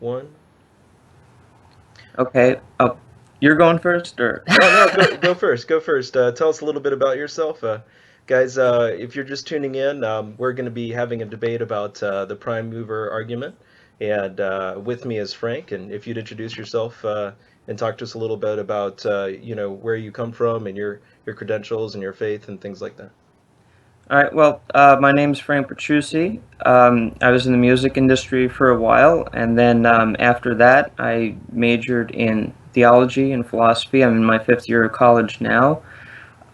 one. Okay. Oh, you're going first, or? Oh no, go first. Go first. Tell us a little bit about yourself, guys. If you're just tuning in, we're going to be having a debate about the prime mover argument, and with me is Frank. And if you'd introduce yourself and talk to us a little bit about where you come from and your credentials and your faith and things like that. All right. Well, my name's Frank Petrucci. I was in the music industry for a while, and then after that, I majored in theology and philosophy. I'm in my fifth year of college now.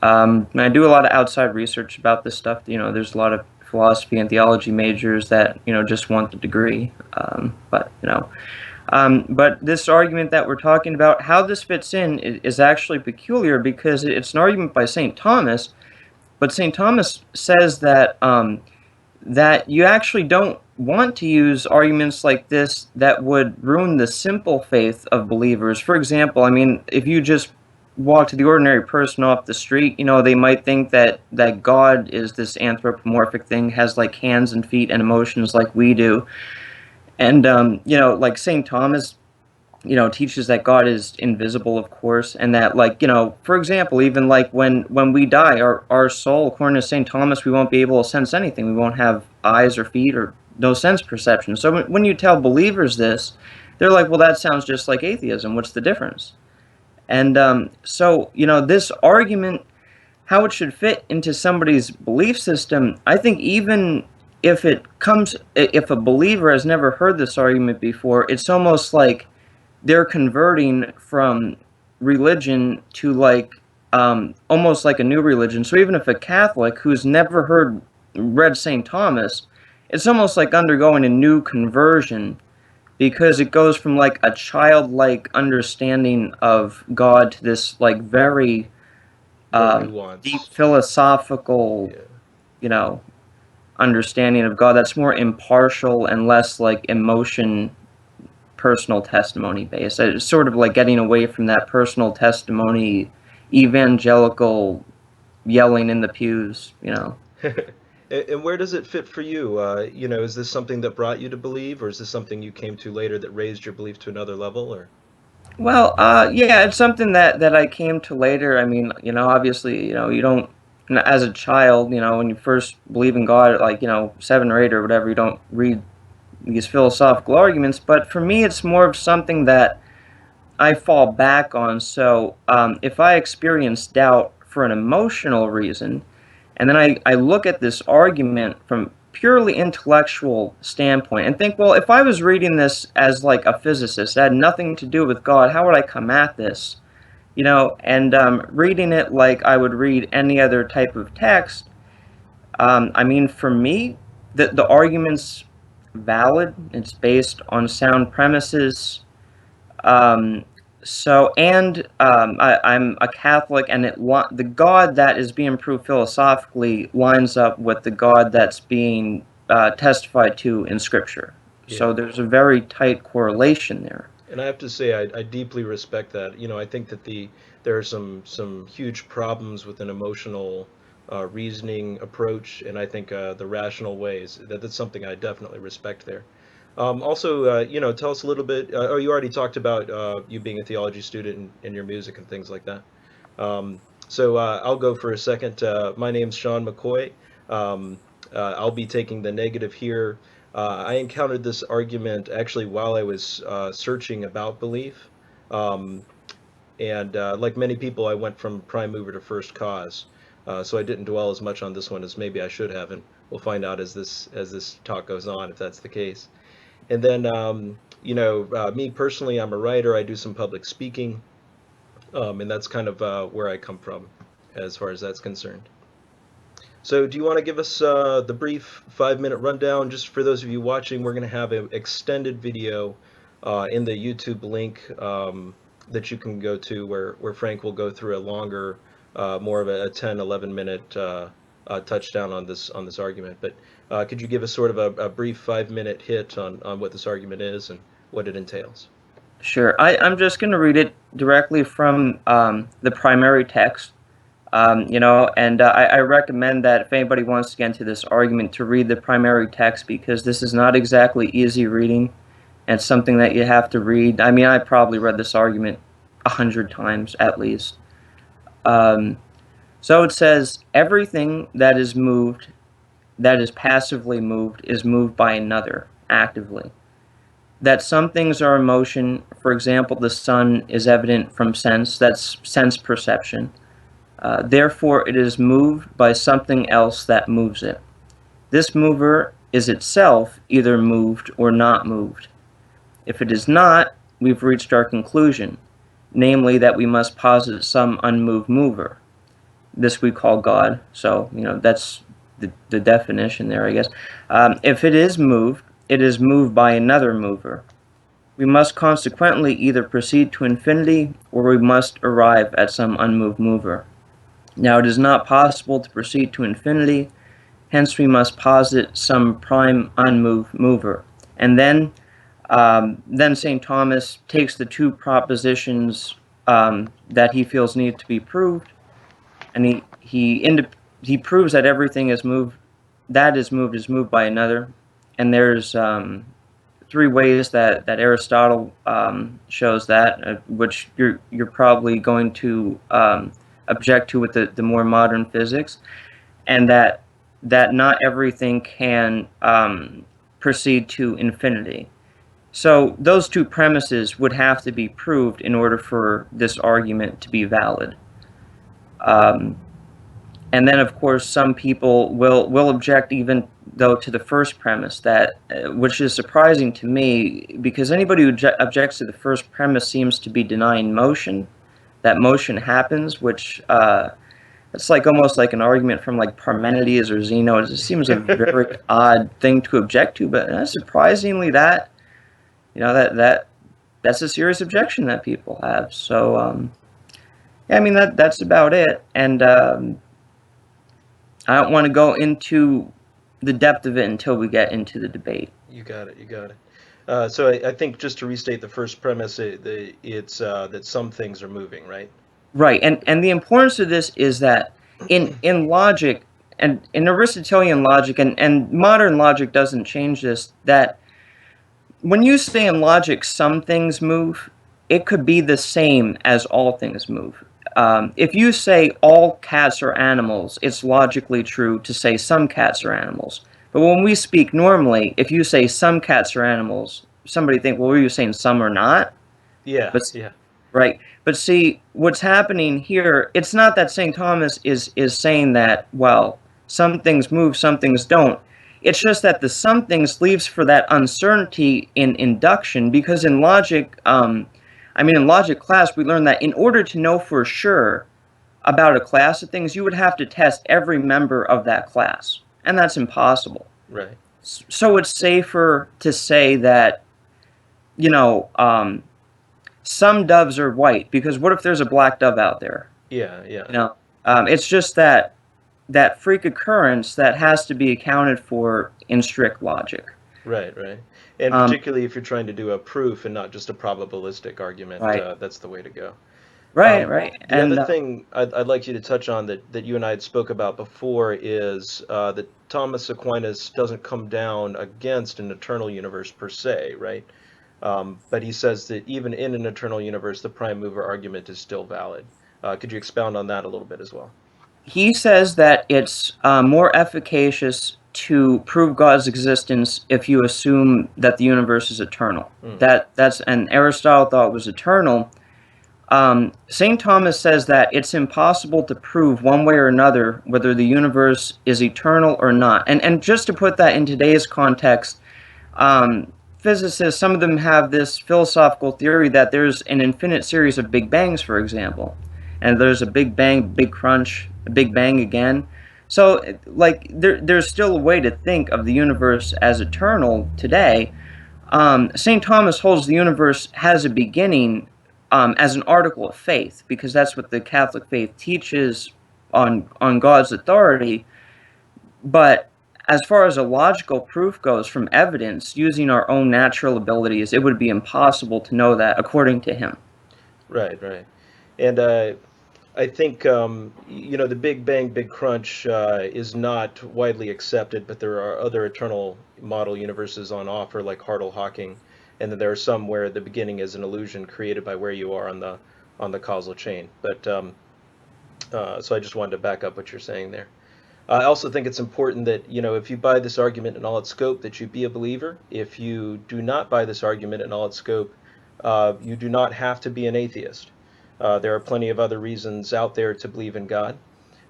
And I do a lot of outside research about this stuff. There's a lot of philosophy and theology majors that just want the degree. But this argument that we're talking about, how this fits in, is actually peculiar because it's an argument by St. Thomas. But St. Thomas says that you actually don't want to use arguments like this that would ruin the simple faith of believers. For example, I mean, if you just walk to the ordinary person off the street, they might think that God is this anthropomorphic thing, has like hands and feet and emotions like we do. And like St. Thomas teaches that God is invisible, of course, and that, like, for example, even like when we die, our soul, according to St. Thomas, we won't be able to sense anything. We won't have eyes or feet or no sense perception. So when you tell believers this, they're like, well, that sounds just like atheism. What's the difference? And so, this argument, how it should fit into somebody's belief system, I think even if if a believer has never heard this argument before, it's almost like they're converting from religion to like almost like a new religion. So even if a Catholic who's never read St. Thomas, it's almost like undergoing a new conversion because it goes from like a childlike understanding of God to this like very deep Nuanced. philosophical, Yeah. you know, understanding of God that's more impartial and less like personal testimony based. It's sort of like getting away from that personal testimony, evangelical yelling in the pews. And where does it fit for you? Is this something that brought you to believe, or is this something you came to later that raised your belief to another level? Or Well, yeah, it's something that I came to later. I mean, obviously, you don't, as a child, when you first believe in God, like, 7 or 8 or whatever, you don't read these philosophical arguments. But for me, it's more of something that I fall back on. So if I experience doubt for an emotional reason, and then I look at this argument from purely intellectual standpoint and think, well, if I was reading this as like a physicist, that had nothing to do with God, how would I come at this? And reading it like I would read any other type of text, I mean, for me, the argument's valid. It's based on sound premises. Um, I'm a Catholic, and the God that is being proved philosophically lines up with the God that's being testified to in Scripture. yeah. So there's a very tight correlation there. And I have to say, I deeply respect that. I think that there are some huge problems with an emotional reasoning approach, and I think the rational ways that's something I definitely respect there. Also, tell us a little bit. Oh, you already talked about you being a theology student and your music and things like that. I'll go for a second. My name's Shaun McCoy. I'll be taking the negative here. I encountered this argument actually while I was searching about belief. Um, and like many people, I went from prime mover to first cause. So I didn't dwell as much on this one as maybe I should have, and we'll find out as this talk goes on if that's the case. And then, me personally, I'm a writer. I do some public speaking, and that's kind of where I come from as far as that's concerned. So, do you want to give us the brief 5-minute rundown? Just for those of you watching, we're going to have an extended video in the YouTube link that you can go to where Frank will go through a longer, more of a 10, 11-minute touchdown on this argument. But could you give us sort of a brief 5-minute hit on what this argument is and what it entails? Sure. I'm just going to read it directly from the primary text. And I recommend that if anybody wants to get into this argument, to read the primary text because this is not exactly easy reading. And it's something that you have to read. I mean, I probably read this argument 100 times at least. Um, so it says, everything that is moved, that is passively moved, is moved by another, actively. That some things are in motion, for example, the sun is evident from sense, that's sense perception. Therefore, it is moved by something else that moves it. This mover is itself either moved or not moved. If it is not, we've reached our conclusion, namely that we must posit some unmoved mover. This we call God. So, that's the definition there, I guess. If it is moved by another mover. We must consequently either proceed to infinity or we must arrive at some unmoved mover. Now, it is not possible to proceed to infinity, hence we must posit some prime unmoved mover. And then St. Thomas takes the two propositions that he feels need to be proved, and he proves that everything is moved is moved by another. And there's three ways that Aristotle shows that, which you're probably going to object to with the more modern physics, and that not everything can proceed to infinity. So those two premises would have to be proved in order for this argument to be valid. And then, of course, some people will object even though to the first premise, that which is surprising to me, because anybody who objects to the first premise seems to be denying motion, that motion happens, which it's like almost like an argument from like Parmenides or Zeno. It just seems a very odd thing to object to, but surprisingly that's a serious objection that people have. So yeah, I mean that's about it, and I don't want to go into the depth of it until we get into the debate. You got it. So I think just to restate the first premise, it's that some things are moving, right? Right, and the importance of this is that in logic, and in Aristotelian logic, and modern logic doesn't change this, that when you say in logic some things move, it could be the same as all things move. If you say all cats are animals, it's logically true to say some cats are animals. But when we speak normally, if you say some cats are animals, somebody think, well, were you saying some are not? Yeah, But, yeah. right. But see, what's happening here, it's not that St. Thomas is saying that, well, some things move, some things don't. It's just that the some things leaves for that uncertainty in induction, because in logic, in logic class, we learned that in order to know for sure about a class of things, you would have to test every member of that class, and that's impossible. Right. So it's safer to say that, some doves are white, because what if there's a black dove out there? Yeah. It's just that freak occurrence that has to be accounted for in strict logic. Right. And particularly if you're trying to do a proof and not just a probabilistic argument, Right. that's the way to go. Right. The And other thing I'd like you to touch on that you and I had spoke about before is that Thomas Aquinas doesn't come down against an eternal universe per se, right? But he says that even in an eternal universe, the prime mover argument is still valid. Could you expound on that a little bit as well? he says that it's more efficacious to prove God's existence if you assume that the universe is eternal. And Aristotle thought it was eternal. St. Thomas says that it's impossible to prove one way or another whether the universe is eternal or not. And just to put that in today's context, physicists, some of them have this philosophical theory that there's an infinite series of Big Bangs, for example. And there's a Big Bang, Big Crunch, a Big Bang again. So, there's still a way to think of the universe as eternal today. St. Thomas holds the universe has a beginning as an article of faith, because that's what the Catholic faith teaches on God's authority. But as far as a logical proof goes from evidence, using our own natural abilities, it would be impossible to know that, according to him. Right. And I think the Big Bang, Big Crunch is not widely accepted, but there are other eternal model universes on offer, like Hartle Hawking, and then there are some where the beginning is an illusion created by where you are on the causal chain. But so I just wanted to back up what you're saying there. I also think it's important that, if you buy this argument in all its scope, that you be a believer. If you do not buy this argument in all its scope, you do not have to be an atheist. There are plenty of other reasons out there to believe in God.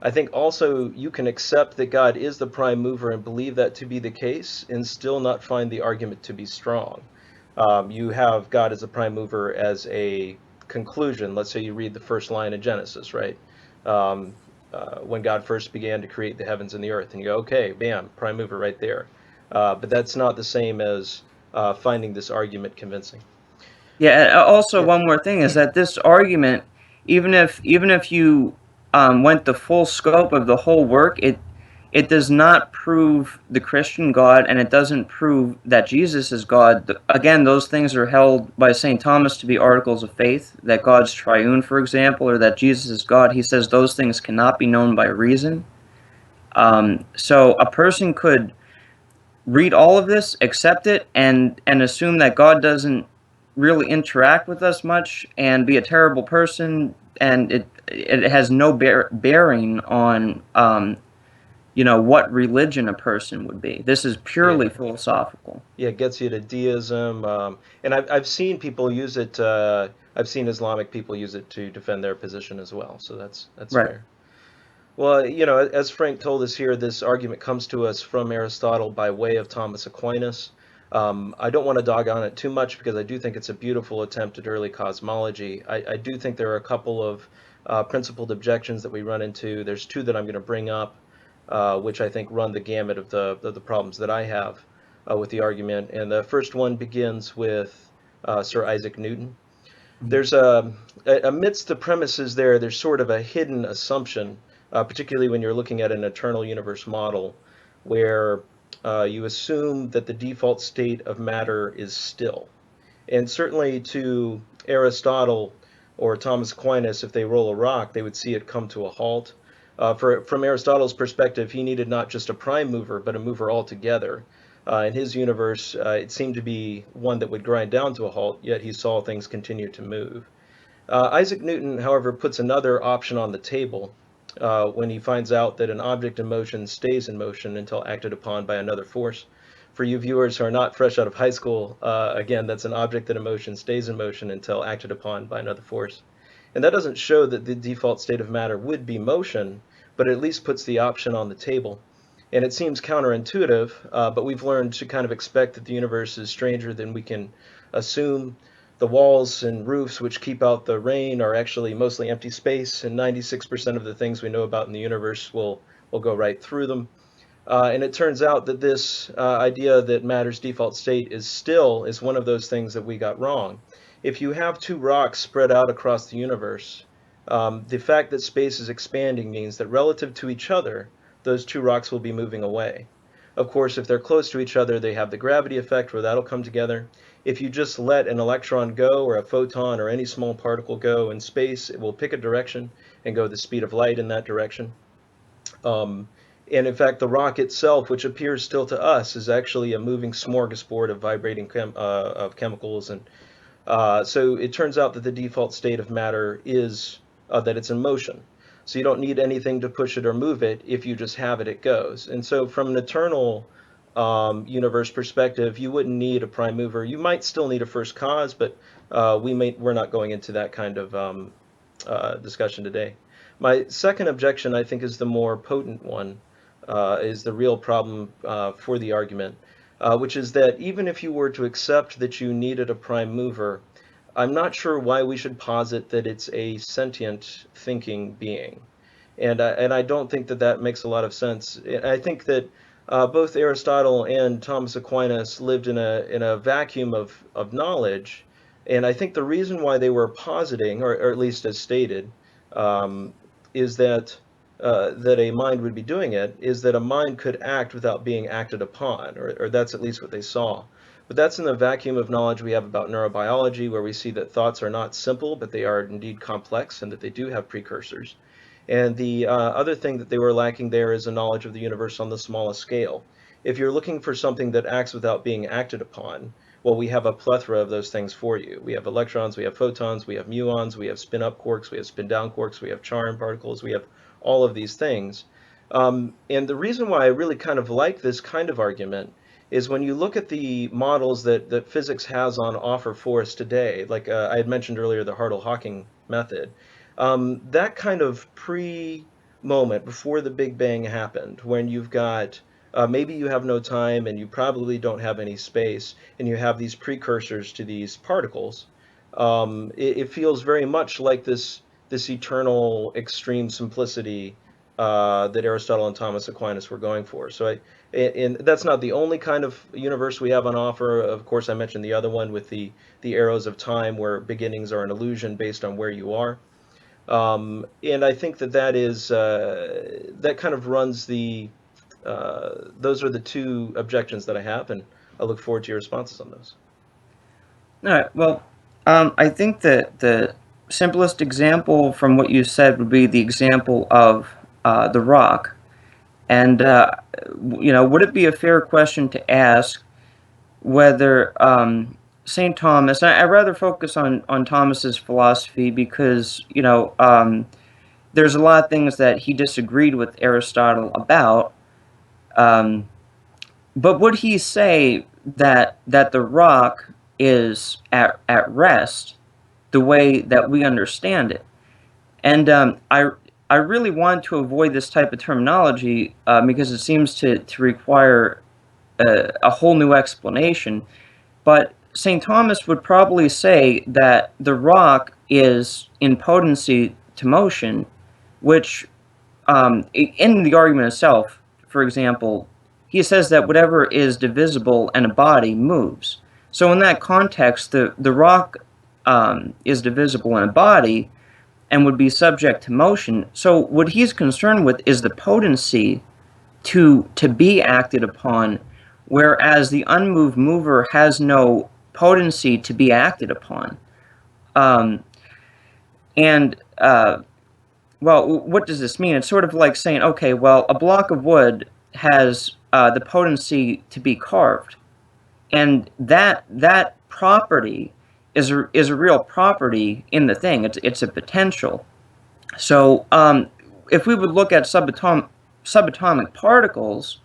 I think also you can accept that God is the prime mover and believe that to be the case and still not find the argument to be strong. You have God as a prime mover as a conclusion. Let's say you read the first line of Genesis, right? Um, when God first began to create the heavens and the earth, and you go, okay, bam, prime mover right there. But that's not the same as finding this argument convincing. Yeah, and also Yeah. one more thing is that this argument, even if you went the full scope of the whole work, it does not prove the Christian God, and it doesn't prove that Jesus is God. Again, those things are held by St. Thomas to be articles of faith, that God's triune, for example, or that Jesus is God. He says those things cannot be known by reason. So a person could read all of this, accept it, and assume that God doesn't really interact with us much, and be a terrible person, and it has no bearing on what religion a person would be. This is purely Yeah. philosophical. Yeah, it gets you to deism. And I've seen people use it. I've seen Islamic people use it to defend their position as well. So that's Right. fair. Well, as Frank told us here, this argument comes to us from Aristotle by way of Thomas Aquinas. I don't want to dog on it too much because I do think it's a beautiful attempt at early cosmology. I do think there are a couple of principled objections that we run into. There's two that I'm going to bring up, which I think run the gamut of the problems that I have with the argument. And the first one begins with Sir Isaac Newton. There's amidst the premises there's sort of a hidden assumption, particularly when you're looking at an eternal universe model, where you assume that the default state of matter is still. And certainly to Aristotle or Thomas Aquinas, if they roll a rock, they would see it come to a halt. From Aristotle's perspective, he needed not just a prime mover, but a mover altogether. In his universe, it seemed to be one that would grind down to a halt, yet he saw things continue to move. Isaac Newton, however, puts another option on the table when he finds out that an object in motion stays in motion until acted upon by another force. For you viewers who are not fresh out of high school, again, that's an object that in motion stays in motion until acted upon by another force. And that doesn't show that the default state of matter would be motion, but it at least puts the option on the table. And it seems counterintuitive, but we've learned to kind of expect that the universe is stranger than we can assume. The walls and roofs which keep out the rain are actually mostly empty space, and 96% of the things we know about in the universe will go right through them. And it turns out that this idea that matter's default state is one of those things that we got wrong. If you have two rocks spread out across the universe, the fact that space is expanding means that relative to each other, those two rocks will be moving away. Of course, if they're close to each other, they have the gravity effect where that'll come together. If you just let an electron go or a photon or any small particle go in space, it will pick a direction and go the speed of light in that direction. Um, and in fact, the rock itself, which appears still to us, is actually a moving smorgasbord of vibrating of chemicals. And so it turns out that the default state of matter is that it's in motion. So you don't need anything to push it or move it. If you just have it, it goes. And so from an eternal universe perspective, you wouldn't need a prime mover. You might still need a first cause, but we're not going into that kind of discussion today. My second objection, I think, is the more potent one, is the real problem for the argument, which is that even if you were to accept that you needed a prime mover, I'm not sure why we should posit that it's a sentient thinking being. And I don't think that that makes a lot of sense. I think that both Aristotle and Thomas Aquinas lived in a vacuum of knowledge, and I think the reason why they were positing, or at least as stated, um, is that a mind would be doing it, is that a mind could act without being acted upon, or that's at least what they saw. But that's in the vacuum of knowledge we have about neurobiology, where we see that thoughts are not simple, but they are indeed complex, and that they do have precursors. And the other thing that they were lacking there is a knowledge of the universe on the smallest scale. If you're looking for something that acts without being acted upon, Well, we have a plethora of those things for you. We have electrons, we have photons, we have muons, we have spin-up quarks, we have spin-down quarks, we have charm particles, we have all of these things. And the reason why I really kind of like this kind of argument is when you look at the models that physics has on offer for us today, like I had mentioned earlier, the Hartle-Hawking method, that kind of pre-moment before the Big Bang happened, when you've got maybe you have no time and you probably don't have any space, and you have these precursors to these particles. It feels very much like this eternal extreme simplicity that Aristotle and Thomas Aquinas were going for. And that's not the only kind of universe we have on offer. Of course, I mentioned the other one with the arrows of time, where beginnings are an illusion based on where you are. And I think that is that kind of runs the those are the two objections that I have, and I look forward to your responses on those. All right. Well, I think that the simplest example from what you said would be the example of the rock. And would it be a fair question to ask whether St. Thomas? I'd rather focus on Thomas's philosophy because there's a lot of things that he disagreed with Aristotle about. Um, but would he say that the rock is at rest the way that we understand it? And I really want to avoid this type of terminology because it seems to require a whole new explanation. But St. Thomas would probably say that the rock is in potency to motion, which in the argument itself, for example, he says that whatever is divisible in a body moves. So in that context, the rock is divisible in a body and would be subject to motion. So what he's concerned with is the potency to be acted upon, whereas the unmoved mover has no potency to be acted upon. Um, and well, what does this mean? It's sort of like saying, okay, well, a block of wood has the potency to be carved, and that property is a real property in the thing. It's a potential. So if we would look at subatomic particles,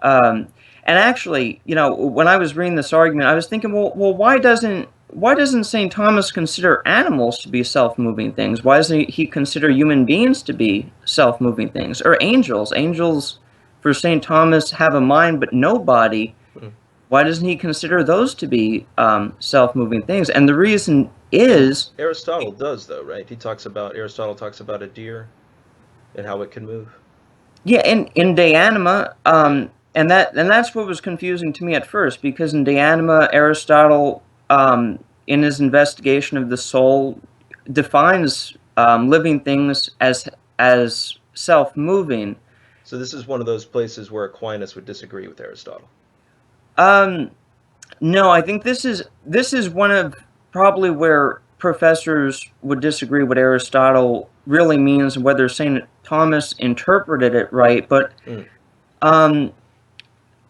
um, and actually, when I was reading this argument, I was thinking, well, why doesn't St. Thomas consider animals to be self-moving things? Why doesn't he consider human beings to be self-moving things? Or angels? Angels, for St. Thomas, have a mind but no body. Hmm. Why doesn't he consider those to be self-moving things? And the reason is, Aristotle does, though, right? Aristotle talks about a deer and how it can move. yeah, in De Anima, Yeah. and that's what was confusing to me at first, because in De Anima, Aristotle, in his investigation of the soul, defines living things as self-moving. So this is one of those places where Aquinas would disagree with Aristotle. Um, no, I think this is one of probably where professors would disagree what Aristotle really means and whether Saint Thomas interpreted it right. But Mm. um,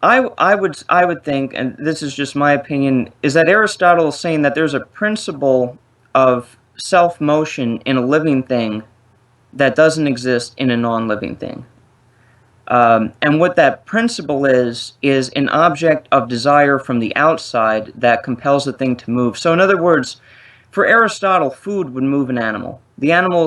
I would think, and this is just my opinion, is that Aristotle is saying that there's a principle of self motion in a living thing that doesn't exist in a non-living thing. And what that principle is an object of desire from the outside that compels the thing to move. So in other words, for Aristotle, food would move an animal. The animal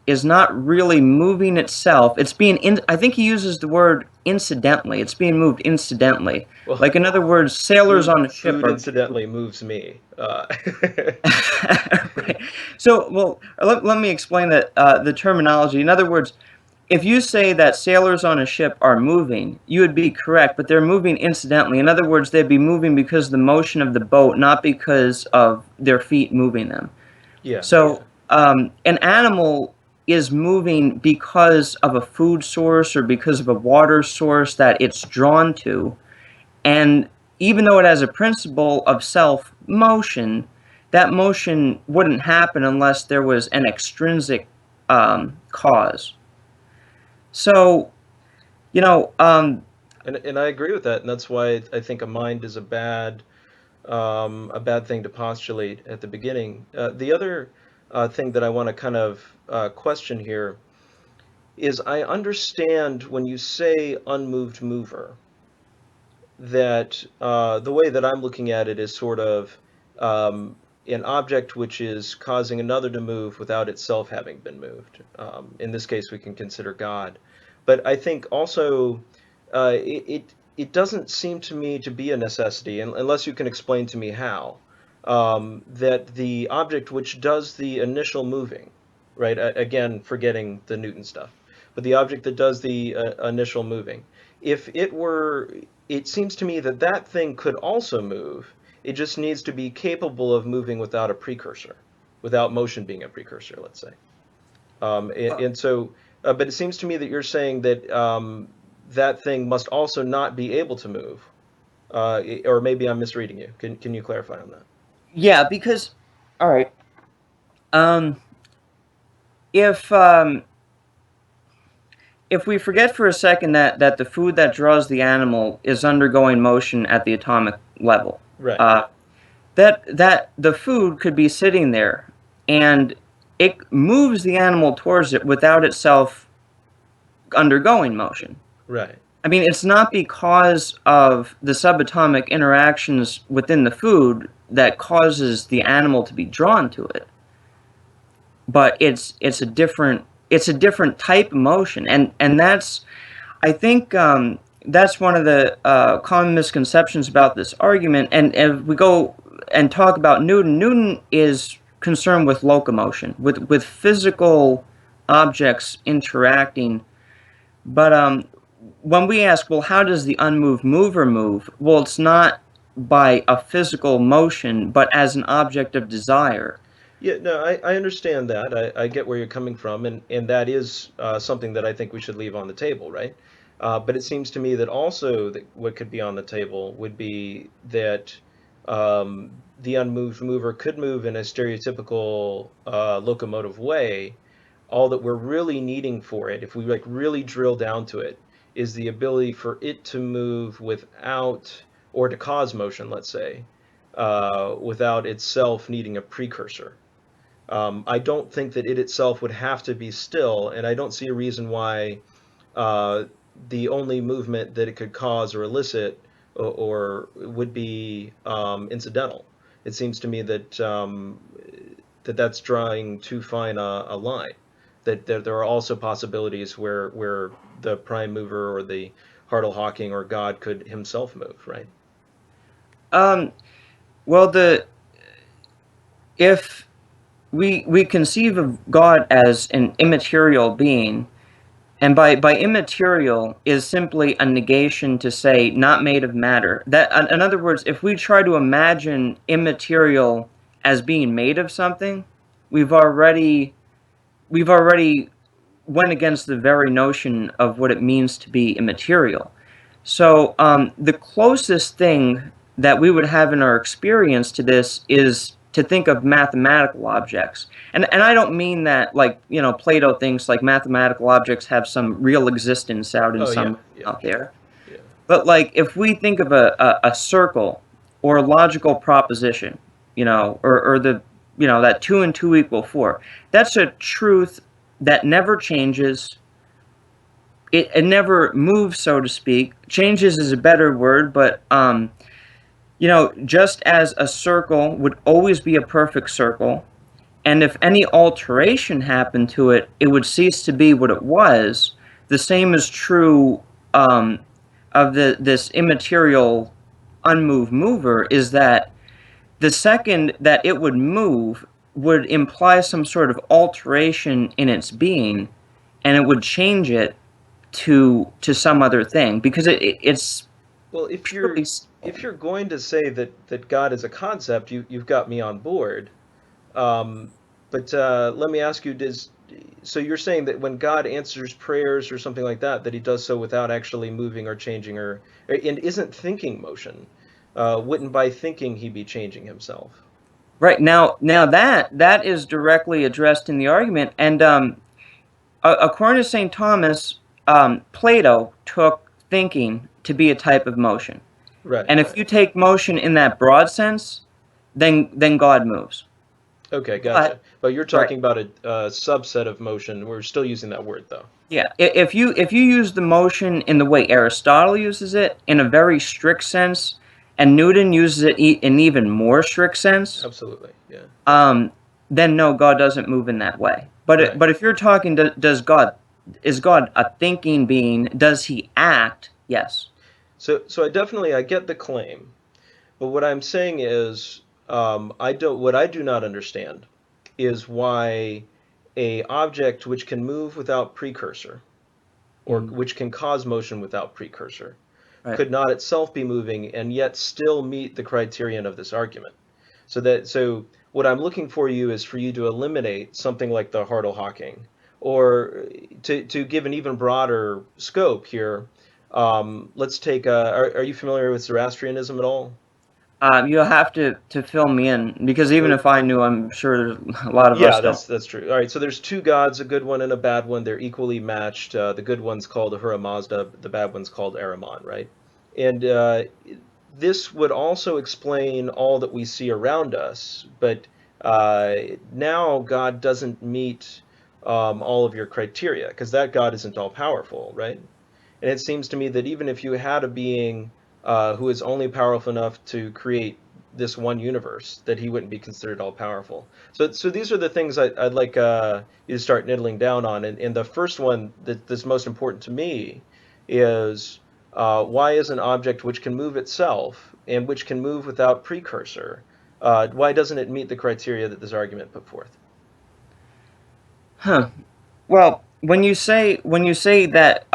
is not really moving itself. It's being I think he uses the word incidentally. It's being moved incidentally. Well, Like in other words, sailors food on a ship food are incidentally moves me. right. So, well, let me explain the terminology. In other words, if you say that sailors on a ship are moving, you would be correct, but they're moving incidentally. In other words, they'd be moving because of the motion of the boat, not because of their feet moving them. Yeah, So, an animal is moving because of a food source or because of a water source that it's drawn to. And even though it has a principle of self motion, that motion wouldn't happen unless there was an extrinsic cause. So, you know, and I agree with that, and that's why I think a mind is a bad a bad thing to postulate at the beginning. The other thing that I want to kind of question here is I understand when you say unmoved mover, that the way that I'm looking at it is sort of um, an object which is causing another to move without itself having been moved. In this case, we can consider God. But I think also it doesn't seem to me to be a necessity, unless you can explain to me how, that the object which does the initial moving, right? Again, forgetting the Newton stuff, but the object that does the initial moving, if it were, it seems to me that that thing could also move. It just needs to be capable of moving without a precursor, without motion being a precursor, let's say. And so, but it seems to me that you're saying that that thing must also not be able to move. Or maybe I'm misreading you. Can you clarify on that? Yeah, because, all right, um, if um, if we forget for a second that the food that draws the animal is undergoing motion at the atomic level, Right. uh, that the food could be sitting there, and it moves the animal towards it without itself undergoing motion. Right. I mean, it's not because of the subatomic interactions within the food that causes the animal to be drawn to it, but it's a different type of motion, and that's, I think, that's one of the common misconceptions about this argument. And if we go and talk about Newton, Newton is concerned with locomotion, with physical objects interacting. But when we ask, well, how does the unmoved mover move? Well, it's not by a physical motion, but as an object of desire. Yeah, no, I understand that. I get where you're coming from, and that is something that I think we should leave on the table, right? But it seems to me that also that what could be on the table would be that the unmoved mover could move in a stereotypical locomotive way. All that we're really needing for it, if we like really drill down to it, is the ability for it to move without, or to cause motion, let's say, without itself needing a precursor. I don't think that it itself would have to be still, and I don't see a reason why uh, the only movement that it could cause or elicit or would be incidental. It seems to me that that's drawing too fine a line. That there are also possibilities where the prime mover or the Hartle Hawking or God could himself move, right? Um, well, the if we conceive of God as an immaterial being, and by immaterial is simply a negation to say not made of matter. That, in other words, if we try to imagine immaterial as being made of something, we've already we've already went against the very notion of what it means to be immaterial. So the closest thing that we would have in our experience to this is to think of mathematical objects. And I don't mean that, like, Plato thinks like mathematical objects have some real existence out in Oh yeah, some yeah, out sure, there. yeah, But like if we think of a circle or a logical proposition, or the that 2 and 2 equal 4, that's a truth that never changes. It never moves, so to speak. Changes is a better word, but just as a circle would always be a perfect circle, and if any alteration happened to it, it would cease to be what it was. The same is true of this immaterial unmoved mover, is that the second that it would move would imply some sort of alteration in its being, and it would change it to some other thing, because it's well, purely if you're going to say that God is a concept, you've got me on board. Um, but let me ask you, does so you're saying that when God answers prayers or something like that, that he does so without actually moving or changing or and isn't thinking motion? Wouldn't by thinking he be changing himself? right. Now that is directly addressed in the argument, and according to St. Thomas, Plato took thinking to be a type of motion. Right, And if right. you take motion in that broad sense, then God moves. Okay, But gotcha. But you're right, talking about a subset of motion. We're still using that word, though. yeah. If you use the motion in the way Aristotle uses it, in a very strict sense, and Newton uses it in even more strict sense, Absolutely. Yeah. um, then no, God doesn't move in that way. Right. But if you're talking, is God a thinking being? Does he act? Yes. So I get the claim, but what I'm saying is, what I do not understand is why a object which can move without precursor, or Mm, which can cause motion without precursor, right. could not itself be moving and yet still meet the criterion of this argument. So what I'm looking for you is for you to eliminate something like the Hartle-Hawking, or to give an even broader scope here. Let's take. Are you familiar with Zoroastrianism at all? You'll have to fill me in because even Uh, if I knew, I'm sure a lot of us Yeah, don't. that's true. All right, so there's two gods, a good one and a bad one. They're equally matched. The good one's called Ahura Mazda, the bad one's called Ahriman, right? And this would also explain all that we see around us, but uh, now God doesn't meet all of your criteria because that God isn't all powerful, right? And it seems to me that even if you had a being who is only powerful enough to create this one universe, that he wouldn't be considered all powerful. So these are the things I'd like you to start niddling down on. And the first one that's most important to me is why is an object which can move itself and which can move without precursor, why doesn't it meet the criteria that this argument put forth? Huh. Well, when you say that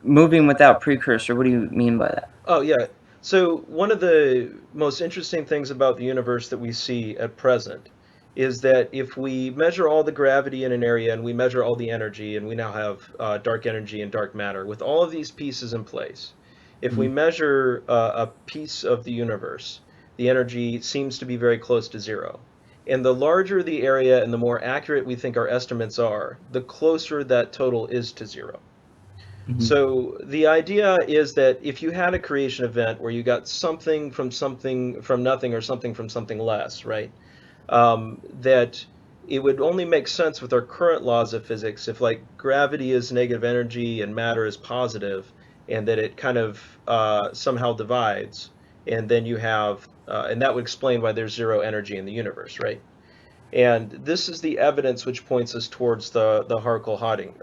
moving without precursor, what do you mean by that? Oh, yeah. So, one of the most interesting things about the universe that we see at present is that if we measure all the gravity in an area and we measure all the energy, and we now have dark energy and dark matter, with all of these pieces in place, if we Mhm. measure a piece of the universe, the energy seems to be very close to zero. And the larger the area and the more accurate we think our estimates are, the closer that total is to zero. Mhm. So the idea is that if you had a creation event where you got something from nothing or something from something less, right? That it would only make sense with our current laws of physics if like gravity is negative energy and matter is positive, and that it kind of somehow divides, and then you have, and that would explain why there's zero energy in the universe, right? And this is the evidence which points us towards the Hartle-Hawking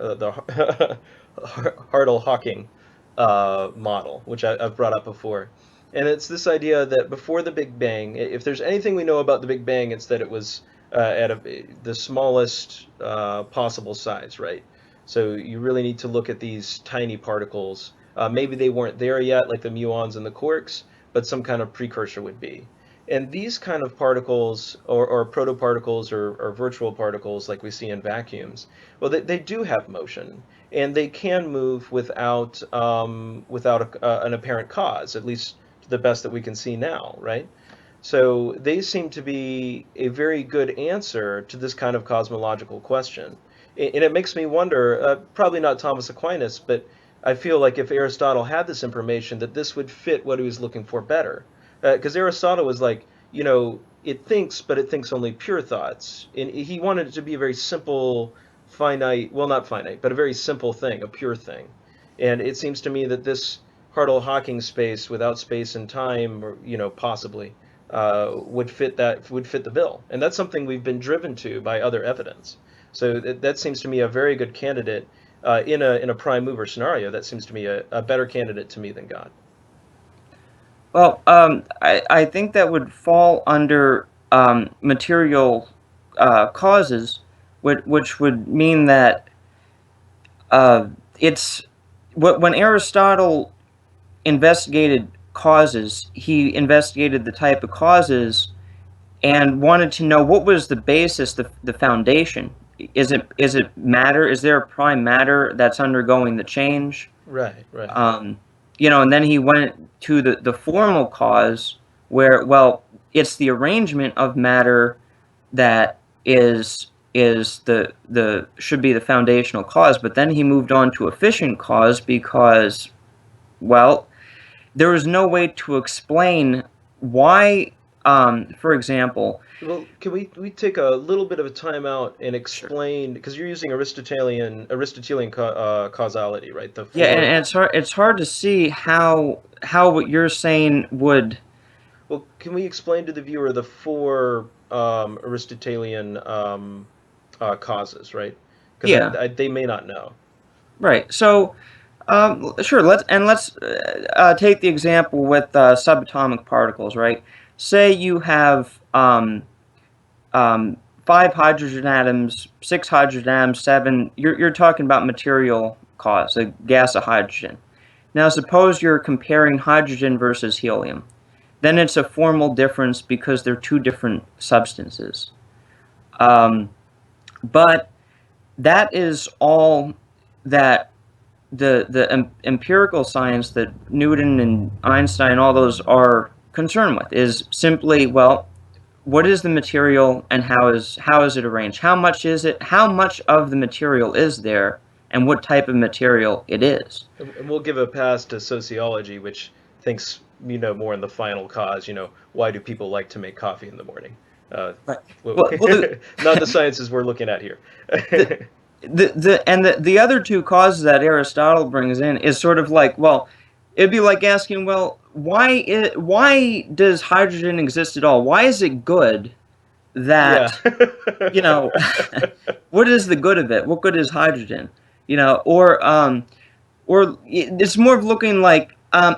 model, which I've brought up before. And it's this idea that before the Big Bang, if there's anything we know about the Big Bang, it's that it was the smallest possible size, right? So you really need to look at these tiny particles. Maybe they weren't there yet, like the muons and the quarks, but some kind of precursor would be. And these kind of particles, or protoparticles, or virtual particles like we see in vacuums, well, they do have motion, and they can move without an apparent cause, at least to the best that we can see now, right? So they seem to be a very good answer to this kind of cosmological question. And it makes me wonder, probably not Thomas Aquinas, but I feel like if Aristotle had this information, that this would fit what he was looking for better. Because Aristotle was like, it thinks, but it thinks only pure thoughts. And he wanted it to be a very simple, finite, well, not finite, but a very simple thing, a pure thing. And it seems to me that this Hartle-Hawking space without space and time, or possibly, would fit the bill, and that's something we've been driven to by other evidence. So that seems to me a very good candidate in a prime mover scenario. That seems to me a better candidate to me than God. Well, I think that would fall under material causes, which would mean that uh, it's when Aristotle investigated causes, he investigated the type of causes and wanted to know what was the basis, the foundation. Is it matter? Is there a prime matter that's undergoing the change? Right, right. Um, and then he went to the formal cause where, well, it's the arrangement of matter that is the should be the foundational cause. But then he moved on to efficient cause because, well, there is no way to explain why, for example. Well, can we take a little bit of a time out and Sure. explain, because you're using Aristotelian causality, right? The Yeah, and four. it's hard to see how what you're saying would. Well, can we explain to the viewer the four Aristotelian causes, right? Because Yeah, they may not know. right. So, sure. Let's take the example with subatomic particles, right? Say you have um, five hydrogen atoms, six hydrogen atoms, seven. You're talking about material cause, a gas of hydrogen. Now, suppose you're comparing hydrogen versus helium. Then it's a formal difference because they're two different substances. Um, but that is all that the empirical science that Newton and Einstein, all those are concerned with, is simply, well, what is the material and how is it arranged? How much is it? How much of the material is there, and what type of material it is? And we'll give a pass to sociology, which thinks, more in the final cause, why do people like to make coffee in the morning? Uh, Right. well, Well, not the sciences we're looking at here. the the other two causes that Aristotle brings in is sort of like, well, it'd be like asking, well, why does hydrogen exist at all? Why is it good Yeah. that, you know, what is the good of it? What good is hydrogen? Or it's more of looking like,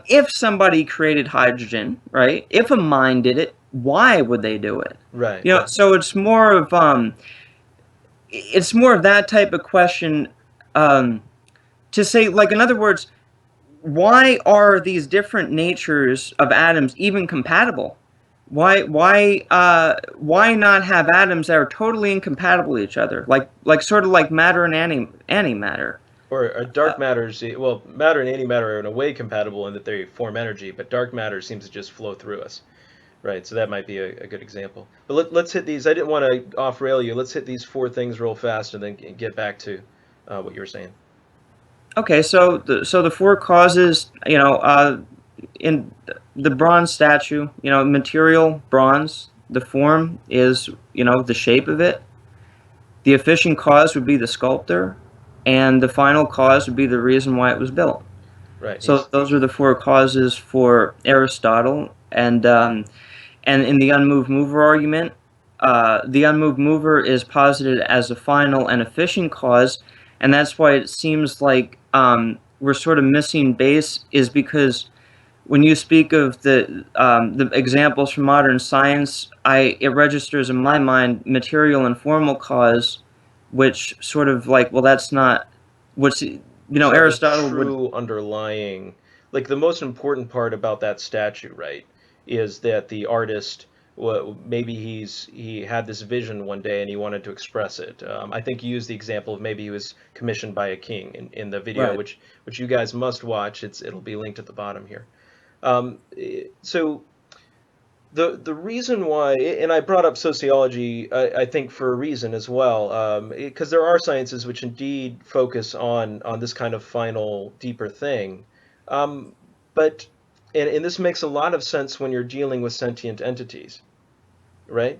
if somebody created hydrogen, right? If a mind did it, why would they do it? Right. So it's more of that type of question, um, to say, like, in other words, why are these different natures of atoms even compatible? Why not have atoms that are totally incompatible with each other, like sort of like matter and antimatter? Or dark matters, well, matter and antimatter are in a way compatible in that they form energy, but dark matter seems to just flow through us. Right, so that might be a good example. But let's hit these. I didn't want to off-rail you. Let's hit these four things real fast and then get back to what you were saying. Okay, so the four causes, in the bronze statue, material bronze. The form is, the shape of it. The efficient cause would be the sculptor, and the final cause would be the reason why it was built. Right. So those are the four causes for Aristotle, and in the unmoved mover argument, the unmoved mover is posited as a final and efficient cause, and that's why it seems like, we're sort of missing base, is because when you speak of the examples from modern science, it registers in my mind material and formal cause, which sort of like, well, that's not what's, It's not the Aristotle would. true underlying, like the most important part about that statue, right, is that the artist, well, maybe he had this vision one day and he wanted to express it. I think you used the example of maybe he was commissioned by a king in the video, Right. which you guys must watch. It'll be linked at the bottom here. So the reason why, and I brought up sociology, I think for a reason as well, because there are sciences which indeed focus on this kind of final, deeper thing, um, but and this makes a lot of sense when you're dealing with sentient entities, right?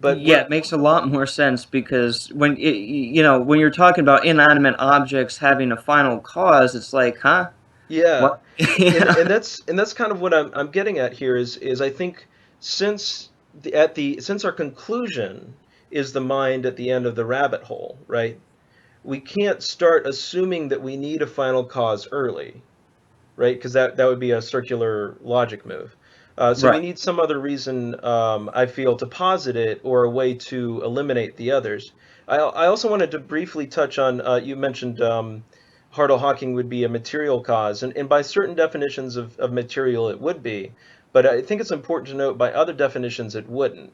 But Yeah, we're it makes a lot more sense because when you're talking about inanimate objects having a final cause, it's like, huh? Yeah, What? and that's kind of what I'm getting at here is I think since since our conclusion is the mind at the end of the rabbit hole, right? We can't start assuming that we need a final cause early, right? Because that would be a circular logic move. So we Right. need some other reason, I feel, to posit it or a way to eliminate the others. I also wanted to briefly touch on, you mentioned Hartle Hawking would be a material cause, and by certain definitions of material it would be, but I think it's important to note by other definitions it wouldn't.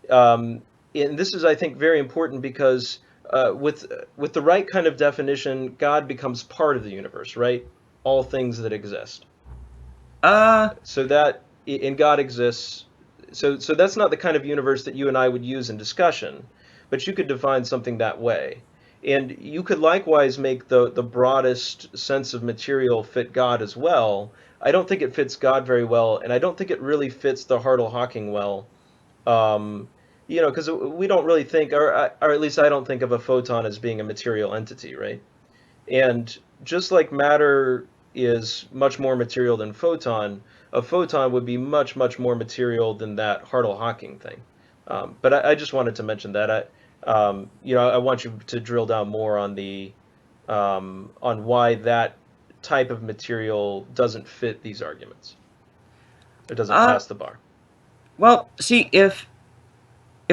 Um, and this is, I think, very important because with the right kind of definition, God becomes part of the universe, right? All things that exist. Uh, So that and God exists. So that's not the kind of universe that you and I would use in discussion, but you could define something that way. And you could likewise make the broadest sense of material fit God as well. I don't think it fits God very well, and I don't think it really fits the Hartle-Hawking well. Um, because we don't really think, or at least I don't think of a photon as being a material entity, right? And just like matter is much more material than photon, a photon would be much, much more material than that Hartle-Hawking thing. But I just wanted to mention that. I want you to drill down more on on why that type of material doesn't fit these arguments. It doesn't Uh, pass the bar. well, see, if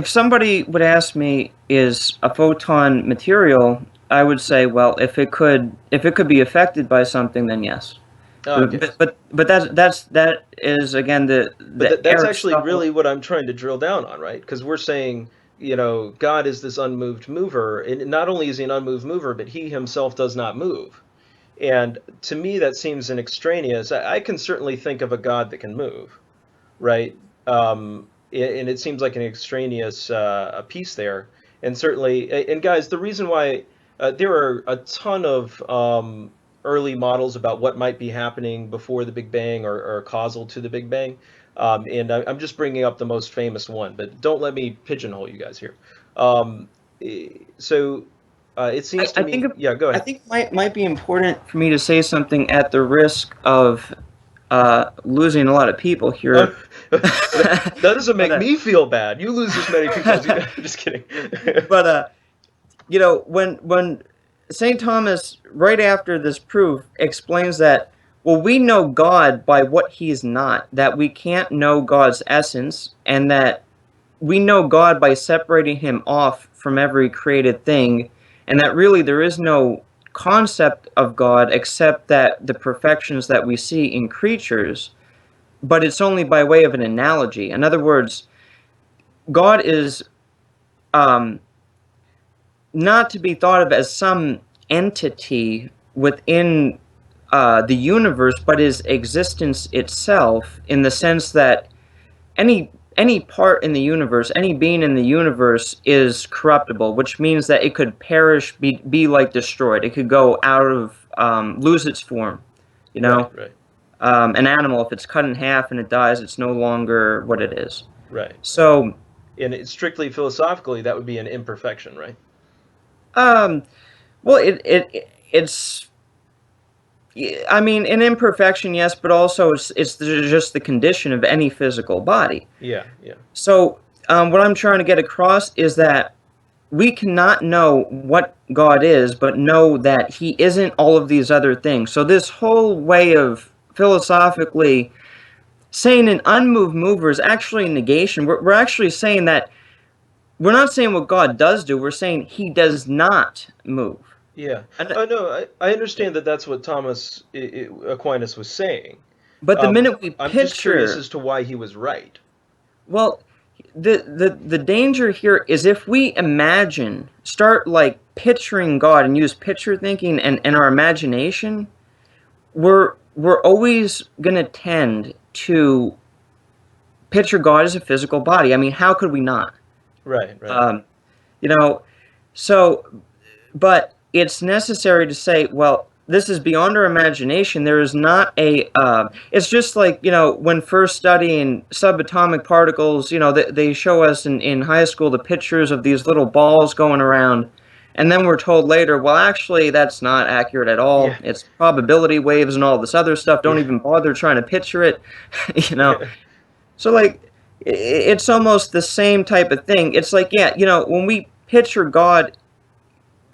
somebody would ask me, is a photon material, I would say, well, if it could be affected by something, then yes. Oh, But okay. that is again But the that's actually Aristotle. really what I'm trying to drill down on, right? Because we're saying, God is this unmoved mover, and not only is he an unmoved mover, but he himself does not move. And to me, that seems an extraneous. I can certainly think of a God that can move, right? And it seems like an extraneous a piece there. And certainly, and guys, the reason why there are a ton of early models about what might be happening before the Big Bang or causal to the Big Bang. And I'm just bringing up the most famous one, but don't let me pigeonhole you guys here. Um, so it I, seems to I think me, yeah, go I ahead. think it might be important for me to say something at the risk of losing a lot of people Oh, here. that doesn't but make me feel bad. You lose as many people as you. Just kidding. but when St. Thomas, right after this proof, explains that, well, we know God by what he's not, that we can't know God's essence, and that we know God by separating him off from every created thing, and that really there is no concept of God except that the perfections that we see in creatures, but it's only by way of an analogy. In other words, God is um, not to be thought of as some entity within the universe, but is existence itself, in the sense that any part in the universe, any being in the universe is corruptible, which means that it could perish, be like destroyed. It could go out of, lose its form. You Right, know, right, an animal, if it's cut in half and it dies, it's no longer what it is. right, right. So, And strictly philosophically, that would be an imperfection, right? um, well, it's. I mean, an imperfection, yes, but also it's just the condition of any physical body. Yeah, yeah, So, what I'm trying to get across is that we cannot know what God is, but know that He isn't all of these other things. So, this whole way of philosophically saying an unmoved mover is actually a negation. We're actually saying that we're not saying what God does do, we're saying He does not move. yeah. And, Oh no, I understand that that's what Thomas Aquinas was saying. but the minute we I'm just curious picture, as to why he was right. well, the danger here is if we imagine, start like picturing God and use picture thinking and our imagination, we're always gonna tend to picture God as a physical body. I mean, how could we not? Right, right. Um, you know, so but it's necessary to say, well, this is beyond our imagination. There is not a. It's just like, when first studying subatomic particles. They show us in high school the pictures of these little balls going around, and then we're told later, well, actually, that's not accurate at all. Yeah, It's probability waves and all this other stuff. Don't yeah. even bother trying to picture it. you know. So like, it's almost the same type of thing. It's like, yeah, when we picture God,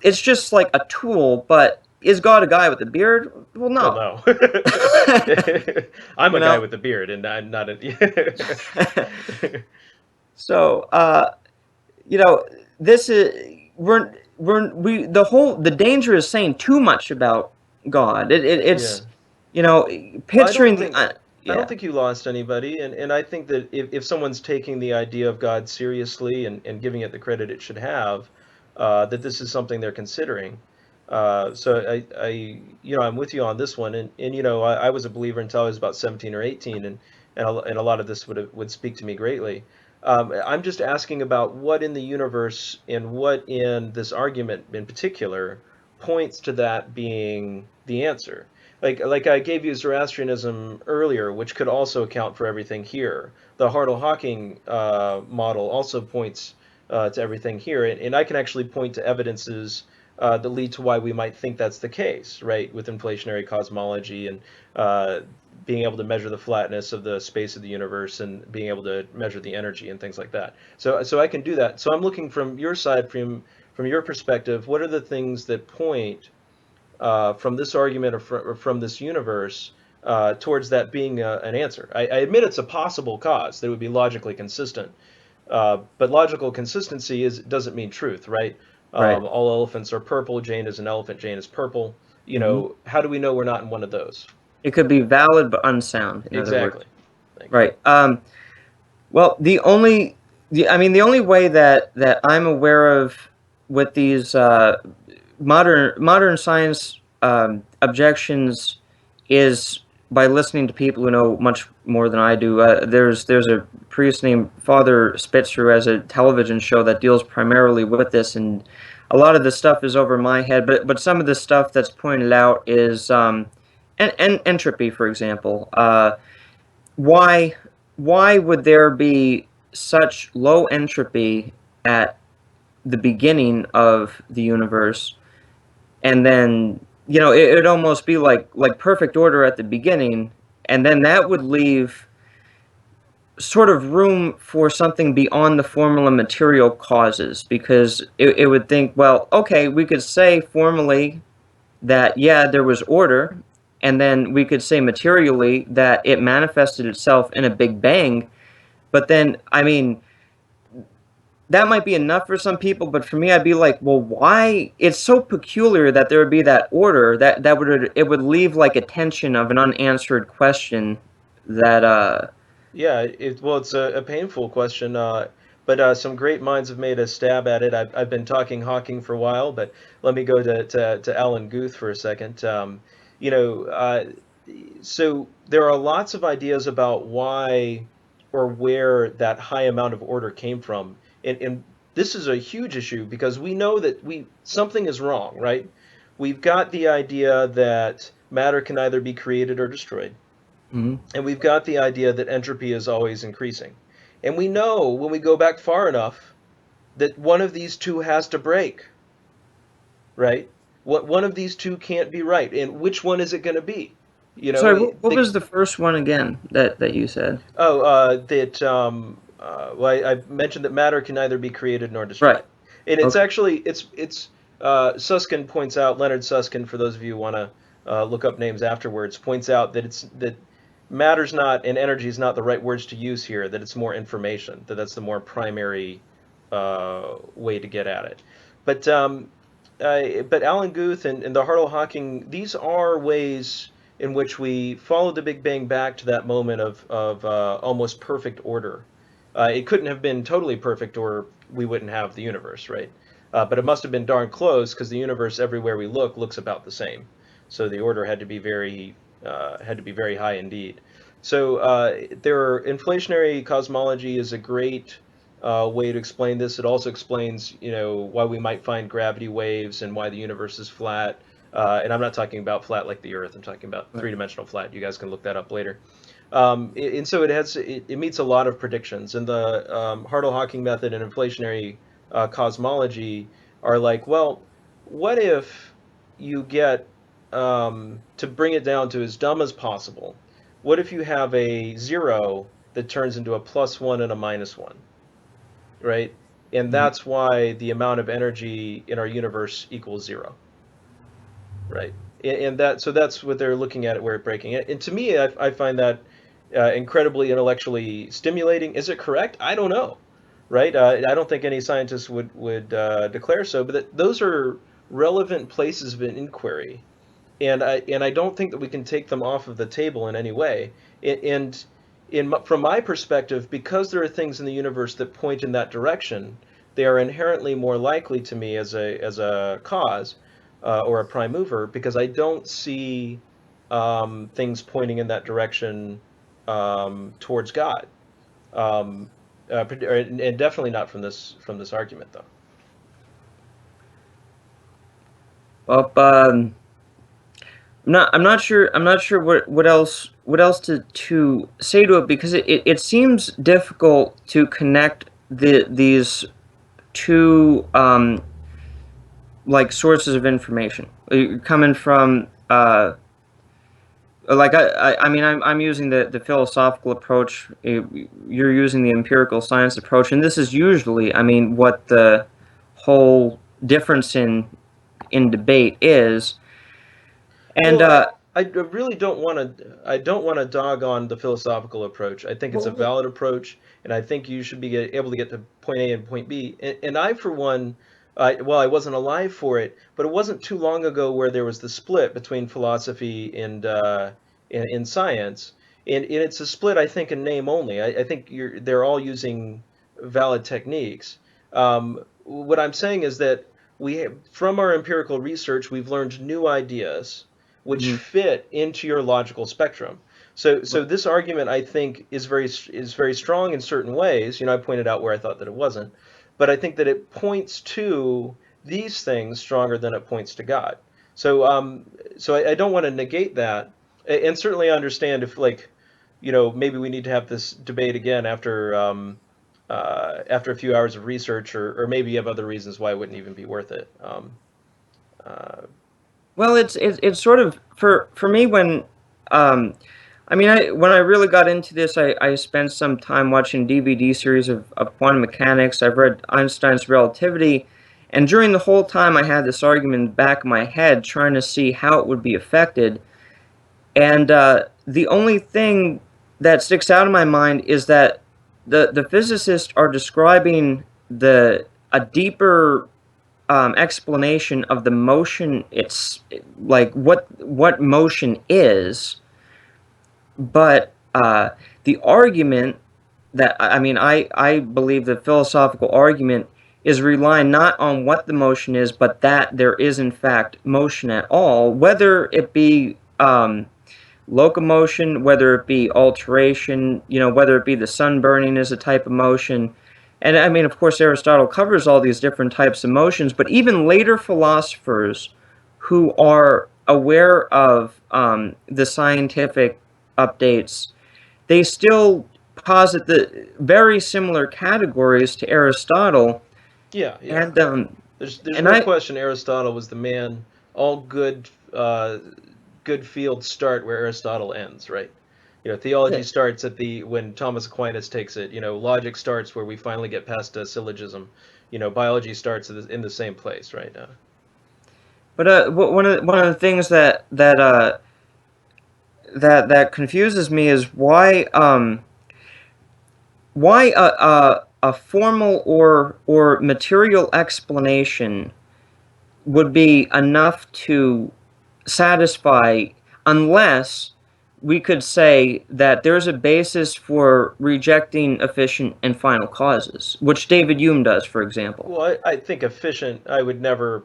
it's just like a tool, but is God a guy with a beard? Well, Well, no. no. I'm you a guy know? with a beard, and I'm not a. so, this is the danger is saying too much about God. Yeah. It's I don't picturing think the I don't yeah. think you lost anybody, and I think that if someone's taking the idea of God seriously and giving it the credit it should have, that this is something they're considering. So I'm with you on this one, and I was a believer until I was about 17 or 18, and a lot of this would speak to me greatly. I'm just asking about what in the universe and what in this argument in particular points to that being the answer. like I gave you Zoroastrianism earlier, which could also account for everything here. The Hartle-Hawking model also points to everything here, and I can actually point to evidences that lead to why we might think that's the case, right? With inflationary cosmology and uh, being able to measure the flatness of the space of the universe and being able to measure the energy and things like that. So I can do that. So I'm looking from your side, from your perspective, what are the things that point from this argument or from this universe towards that being an answer? I admit it's a possible cause that would be logically consistent, but logical consistency doesn't mean truth, right? Right. All elephants are purple. Jane is an elephant. Jane is purple. Hmm. How do we know we're not in one of those? It could be valid but unsound, in other words. Exactly. Thank you. Right. Well, the only way that I'm aware of with these modern science objections is by listening to people who know much more than I do. There's a priest named Father Spitzer who has a television show that deals primarily with this, and a lot of this stuff is over my head. But some of the stuff that's pointed out is entropy, for example. Why why would there be such low entropy at the beginning of the universe, and then it'd almost be like perfect order at the beginning, and then that would leave sort of room for something beyond the formula material causes, because it would think, well, okay, we could say formally that, yeah, there was order, and then we could say materially that it manifested itself in a big bang. But then, I mean, that might be enough for some people, but for me, I'd be like, well, why? It's so peculiar that there would be that order that would leave like a tension of an unanswered question that Yeah, well, it's a painful question, but some great minds have made a stab at it. I've been talking Hawking for a while, but let me go to Alan Guth for a second. You know, so there are lots of ideas about why or where that high amount of order came from, and this is a huge issue because we know that something is wrong, right? We've got the idea that matter can either be created or destroyed. mhm. And we've got the idea that entropy is always increasing. And we know when we go back far enough that one of these two has to break, right? One of these two can't be right. And which one is it going to be? You know, Sorry, what was the first one again that you said? that well, I mentioned that matter can neither be created nor Right. destroyed. And it's Okay. actually it's Susskind points out, Leonard Susskind, for those of you who want to look up names afterwards, points out that it's that matter's not and energy is not the right words to use here. That it's more information. That's the more primary way to get at it. But Alan Guth and the Hartle-Hawking, these are ways in which we follow the Big Bang back to that moment of almost perfect order. It couldn't have been totally perfect, or we wouldn't have the universe, right? But it must have been darn close because the universe, everywhere we look, looks about the same. So the order had to be very high indeed. So inflationary cosmology is a great way to explain this. It also explains, why we might find gravity waves and why the universe is flat. And I'm not talking about flat like the Earth. I'm talking about Right. three-dimensional flat. You guys can look that up later. And so it meets a lot of predictions. And the Hartle-Hawking method and inflationary cosmology are like, well, what if you get to bring it down to as dumb as possible? What if you have a zero that turns into a plus one and a minus one, right? And Mhm. that's why the amount of energy in our universe equals zero, right? And that's what they're looking at where it breaking. And to me, I find that incredibly intellectually stimulating. Is it correct? I don't know, right? I don't think any scientist would declare so, but those are relevant places of an inquiry, and I don't think that we can take them off of the table in any way. And from my perspective, because there are things in the universe that point in that direction, they are inherently more likely to me as a cause or a prime mover, because I don't see things pointing in that direction towards God, and definitely not from this argument, though. Well, I'm not sure what else to say to it, because it seems difficult to connect these two like sources of information. Coming from like I mean I'm using the philosophical approach. You're using the empirical science approach, and this is usually, I mean, what the whole difference in debate is. And Well, I really don't want to I don't want to dog on the philosophical approach. I think it's a well, valid approach, and I think you should be able to get to point A and point B. And I, for one, well, I wasn't alive for it, but it wasn't too long ago where there was the split between philosophy and in science, and it's a split, I think, in name only. I think they're all using valid techniques. What I'm saying is that from our empirical research, we've learned new ideas which mhm. fit into your logical spectrum. So this argument, I think, is very strong in certain ways. I pointed out where I thought that it wasn't, but I think that it points to these things stronger than it points to God. So I don't want to negate that, and certainly I understand if, like, maybe we need to have this debate again after a few hours of research, or maybe you have other reasons why it wouldn't even be worth it. Uh, Well, it's sort of for me when, um, I mean, when I really got into this, I spent some time watching DVD series of quantum mechanics. I've read Einstein's Relativity, and during the whole time, I had this argument in the back of my head, trying to see how it would be affected. And the only thing that sticks out in my mind is that the physicists are describing the a deeper explanation of the motion. It's like what motion is, but the argument that, I mean, I believe the philosophical argument is relying not on what the motion is, but that there is in fact motion at all, whether it be locomotion, whether it be alteration, whether it be the sun burning as a type of motion. And I mean, of course, Aristotle covers all these different types of motions, but even later philosophers who are aware of the scientific updates, they still posit the very similar categories to Aristotle. yeah, yeah. And There's and no I question Aristotle was the man. All good fields start where Aristotle ends, right? Theology starts at the when Thomas Aquinas takes it. Logic starts where we finally get past a syllogism. Biology starts in the same place, right? but one of the things that confuses me is why a formal or material explanation would be enough to satisfy, unless we could say that there's a basis for rejecting efficient and final causes, which David Hume does, for example. Well, I think efficient. I would never.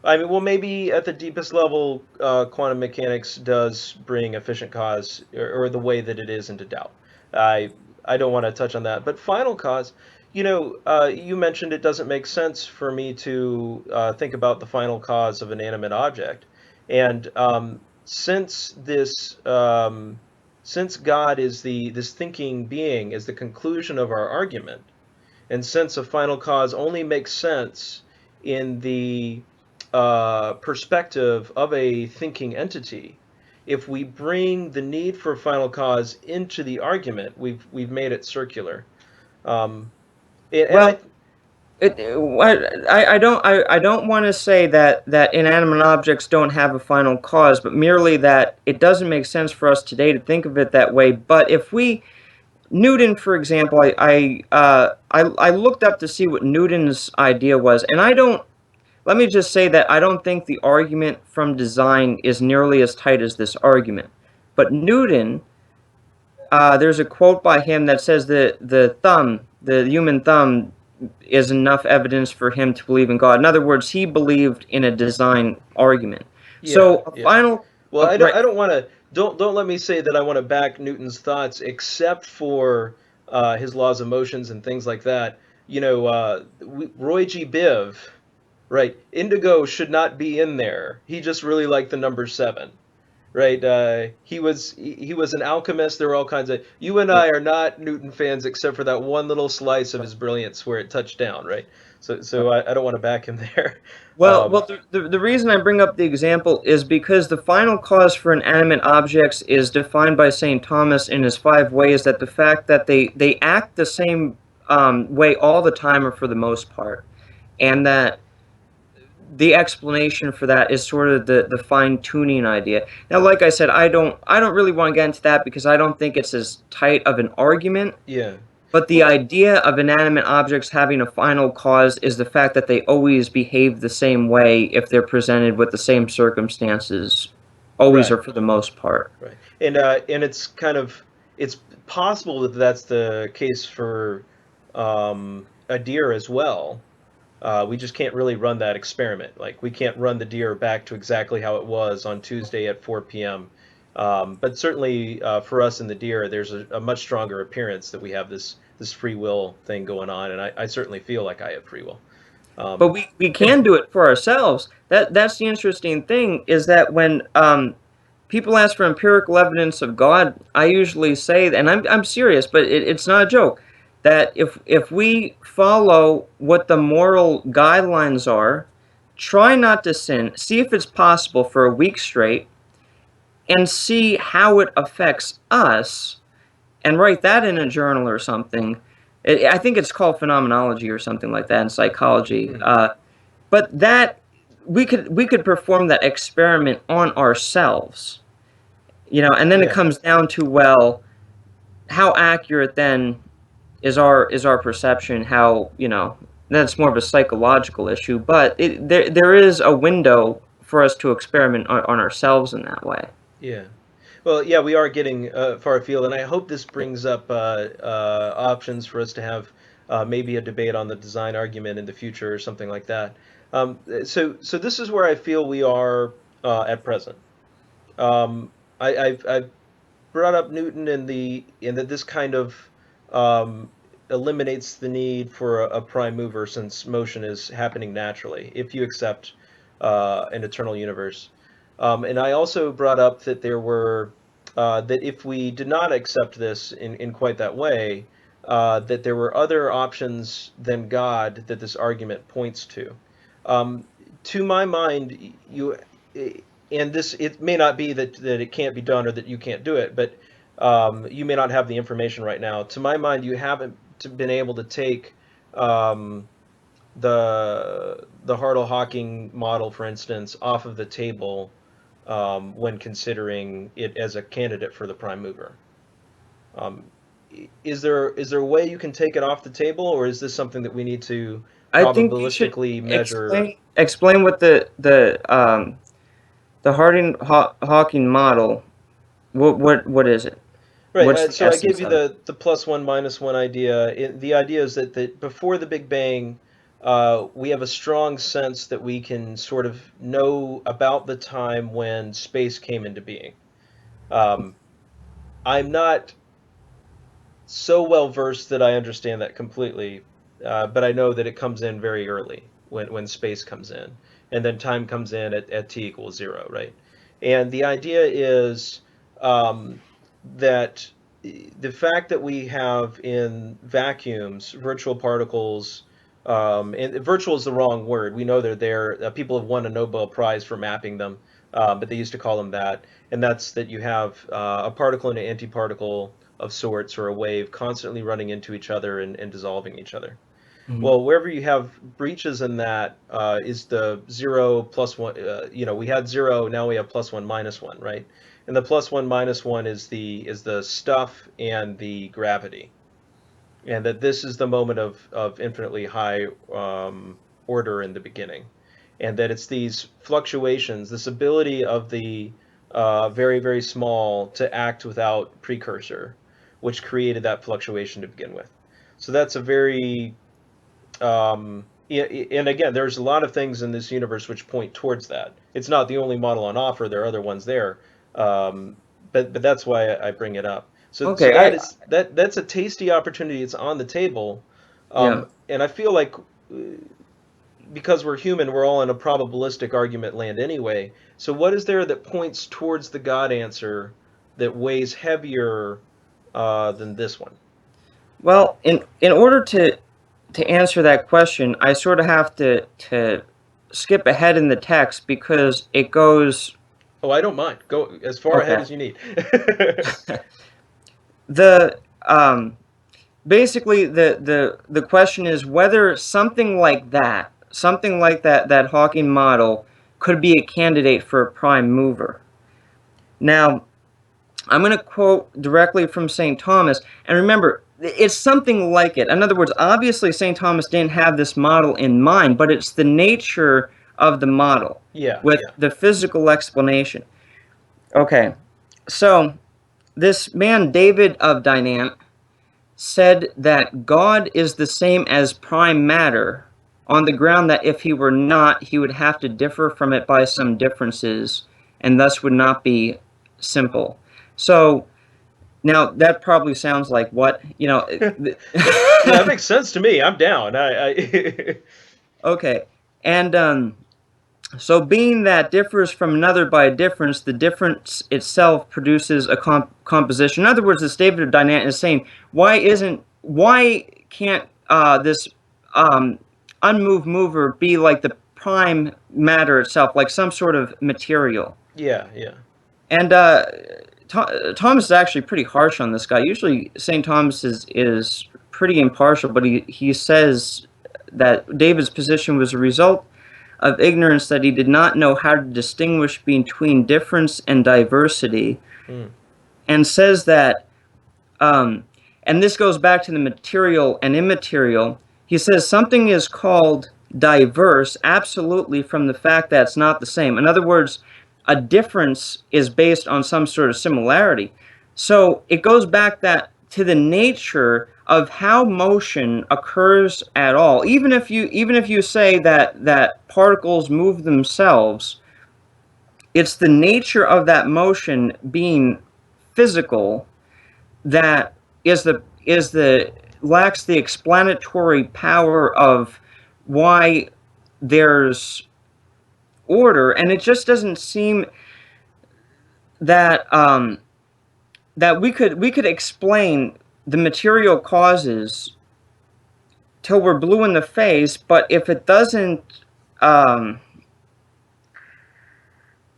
I mean, well, maybe at the deepest level, quantum mechanics does bring efficient cause, or the way that it is, into doubt. I I don't want to touch on that, but final cause. You mentioned it doesn't make sense for me to think about the final cause of an animate object, and since God is this thinking being, is the conclusion of our argument, and since a final cause only makes sense in the perspective of a thinking entity, if we bring the need for a final cause into the argument, we've made it circular. Um, and I, Well, I don't want to say that inanimate objects don't have a final cause, but merely that it doesn't make sense for us today to think of it that way. But if we Newton, for example, I looked up to see what Newton's idea was, and I don't. Let me just say that I don't think the argument from design is nearly as tight as this argument. But Newton, there's a quote by him that says that the human thumb, is enough evidence for him to believe in God. In other words, he believed in a design argument. yeah, So a yeah. final, Well, I don't right? I don't want to don't let me say that I want to back Newton's thoughts, except for his laws of motions and things like that. Roy G. Biv, right? Indigo should not be in there. He just really liked the number seven. right? He was an alchemist. There were all kinds of. You and I are not Newton fans except for that one little slice of his brilliance where it touched down, right? So I don't want to back him there. Well, the reason I bring up the example is because the final cause for inanimate objects is defined by St. Thomas in his five ways, that the fact that they act the same way all the time or for the most part, and that the explanation for that is sort of the fine-tuning idea. Now, like I said, I don't really want to get into that because I don't think it's as tight of an argument. Yeah. But the Well, idea of inanimate objects having a final cause is the fact that they always behave the same way if they're presented with the same circumstances, always right. or for the most part. Right. And it's possible that that's the case for a deer as well. We just can't really run that experiment. Like we can't run the deer back to exactly how it was on Tuesday at 4 p.m. But certainly for us in the deer, there's a much stronger appearance that we have this free will thing going on, and I certainly feel like I have free will. But Um, we can do it for ourselves. That's the interesting thing, is that when people ask for empirical evidence of God, I usually say, and I'm serious, but it's not a joke, that if we follow what the moral guidelines are, try not to sin, see if it's possible for a week straight, and see how it affects us, and write that in a journal or something. I think it's called phenomenology or something like that in psychology. hmm, But that we could perform that experiment on ourselves, and then it yeah. comes down to, well, how accurate then is our perception? How, that's more of a psychological issue, but there is a window for us to experiment on ourselves in that way. Yeah. Well, yeah, we are getting far afield, and I hope this brings up options for us to have maybe a debate on the design argument in the future or something like that. So this is where I feel we are at present. I've brought up Newton in that this kind of um, eliminates the need for a prime mover since motion is happening naturally if you accept an eternal universe. And I also brought up that there were that if we did not accept this in quite that way, that there were other options than God that this argument points to. Um, to my mind, and this it may not be that it can't be done or that you can't do it, but you may not have the information right now. To my mind, you haven't been able to take um, the Hartle-Hawking model, for instance, off of the table when considering it as a candidate for the prime mover. Um, is there a way you can take it off the table, or is this something that we need to I think you should probabilistically measure? explain what the Hawking model. What is it? Right. What's the So I gave essence you of it? the plus one minus one idea. The idea is that before the Big Bang, we have a strong sense that we can sort of know about the time when space came into being. Um, I'm not so well versed that I understand that completely, but I know that it comes in very early when space comes in, and then time comes in at t equals zero, right? And the idea is um, that the fact that we have in vacuums virtual particles, and virtual is the wrong word. We know they're there. People have won a Nobel Prize for mapping them, but they used to call them that. And that's that you have a particle and an antiparticle of sorts or a wave constantly running into each other and dissolving each other. Mhm. Well, wherever you have breaches in that is the zero plus one. We had zero, now we have plus one minus one, right? And the plus one minus one is the stuff and the gravity, and that this is the moment of infinitely high order in the beginning, and that it's these fluctuations, this ability of the very, very small to act without precursor, which created that fluctuation to begin with. So that's a very and again, there's a lot of things in this universe which point towards that. It's not the only model on offer. There are other ones there, um, but that's why I bring it up. So Okay, that's a tasty opportunity. It's on the table, yeah. and I feel like because we're human, we're all in a probabilistic argument land anyway. So what is there that points towards the God answer that weighs heavier than this one? Well, in order to answer that question, I sort of have to skip ahead in the text because it goes. Oh, I don't mind. Go as far ahead Okay. as you need. The basically the question is whether something like that Hawking model could be a candidate for a prime mover. Now, I'm going to quote directly from St. Thomas, and remember, it's something like it. In other words, obviously St. Thomas didn't have this model in mind, but it's the nature of the model Yeah, with yeah. the physical explanation. Okay, so this man, David of Dinant, said that God is the same as prime matter on the ground that if he were not, he would have to differ from it by some differences and thus would not be simple. So now that probably sounds like what, No, that makes sense to me. I'm down. I okay. And so being that differs from another by a difference, the difference itself produces a composition. In other words, this David of Dinant is saying, why can't this unmoved mover be like the prime matter itself, like some sort of material? yeah, yeah. And Thomas is actually pretty harsh on this guy. Usually St. Thomas is pretty impartial, but he says that David's position was a result of ignorance, that he did not know how to distinguish between difference and diversity, Mm. and says that, and this goes back to the material and immaterial, he says something is called diverse absolutely from the fact that it's not the same. In other words, a difference is based on some sort of similarity. So it goes back to the nature of how motion occurs at all. Even if you say that particles move themselves, it's the nature of that motion being physical that is the lacks the explanatory power of why there's order, and it just doesn't seem that that we could explain the material causes till we're blue in the face, but um,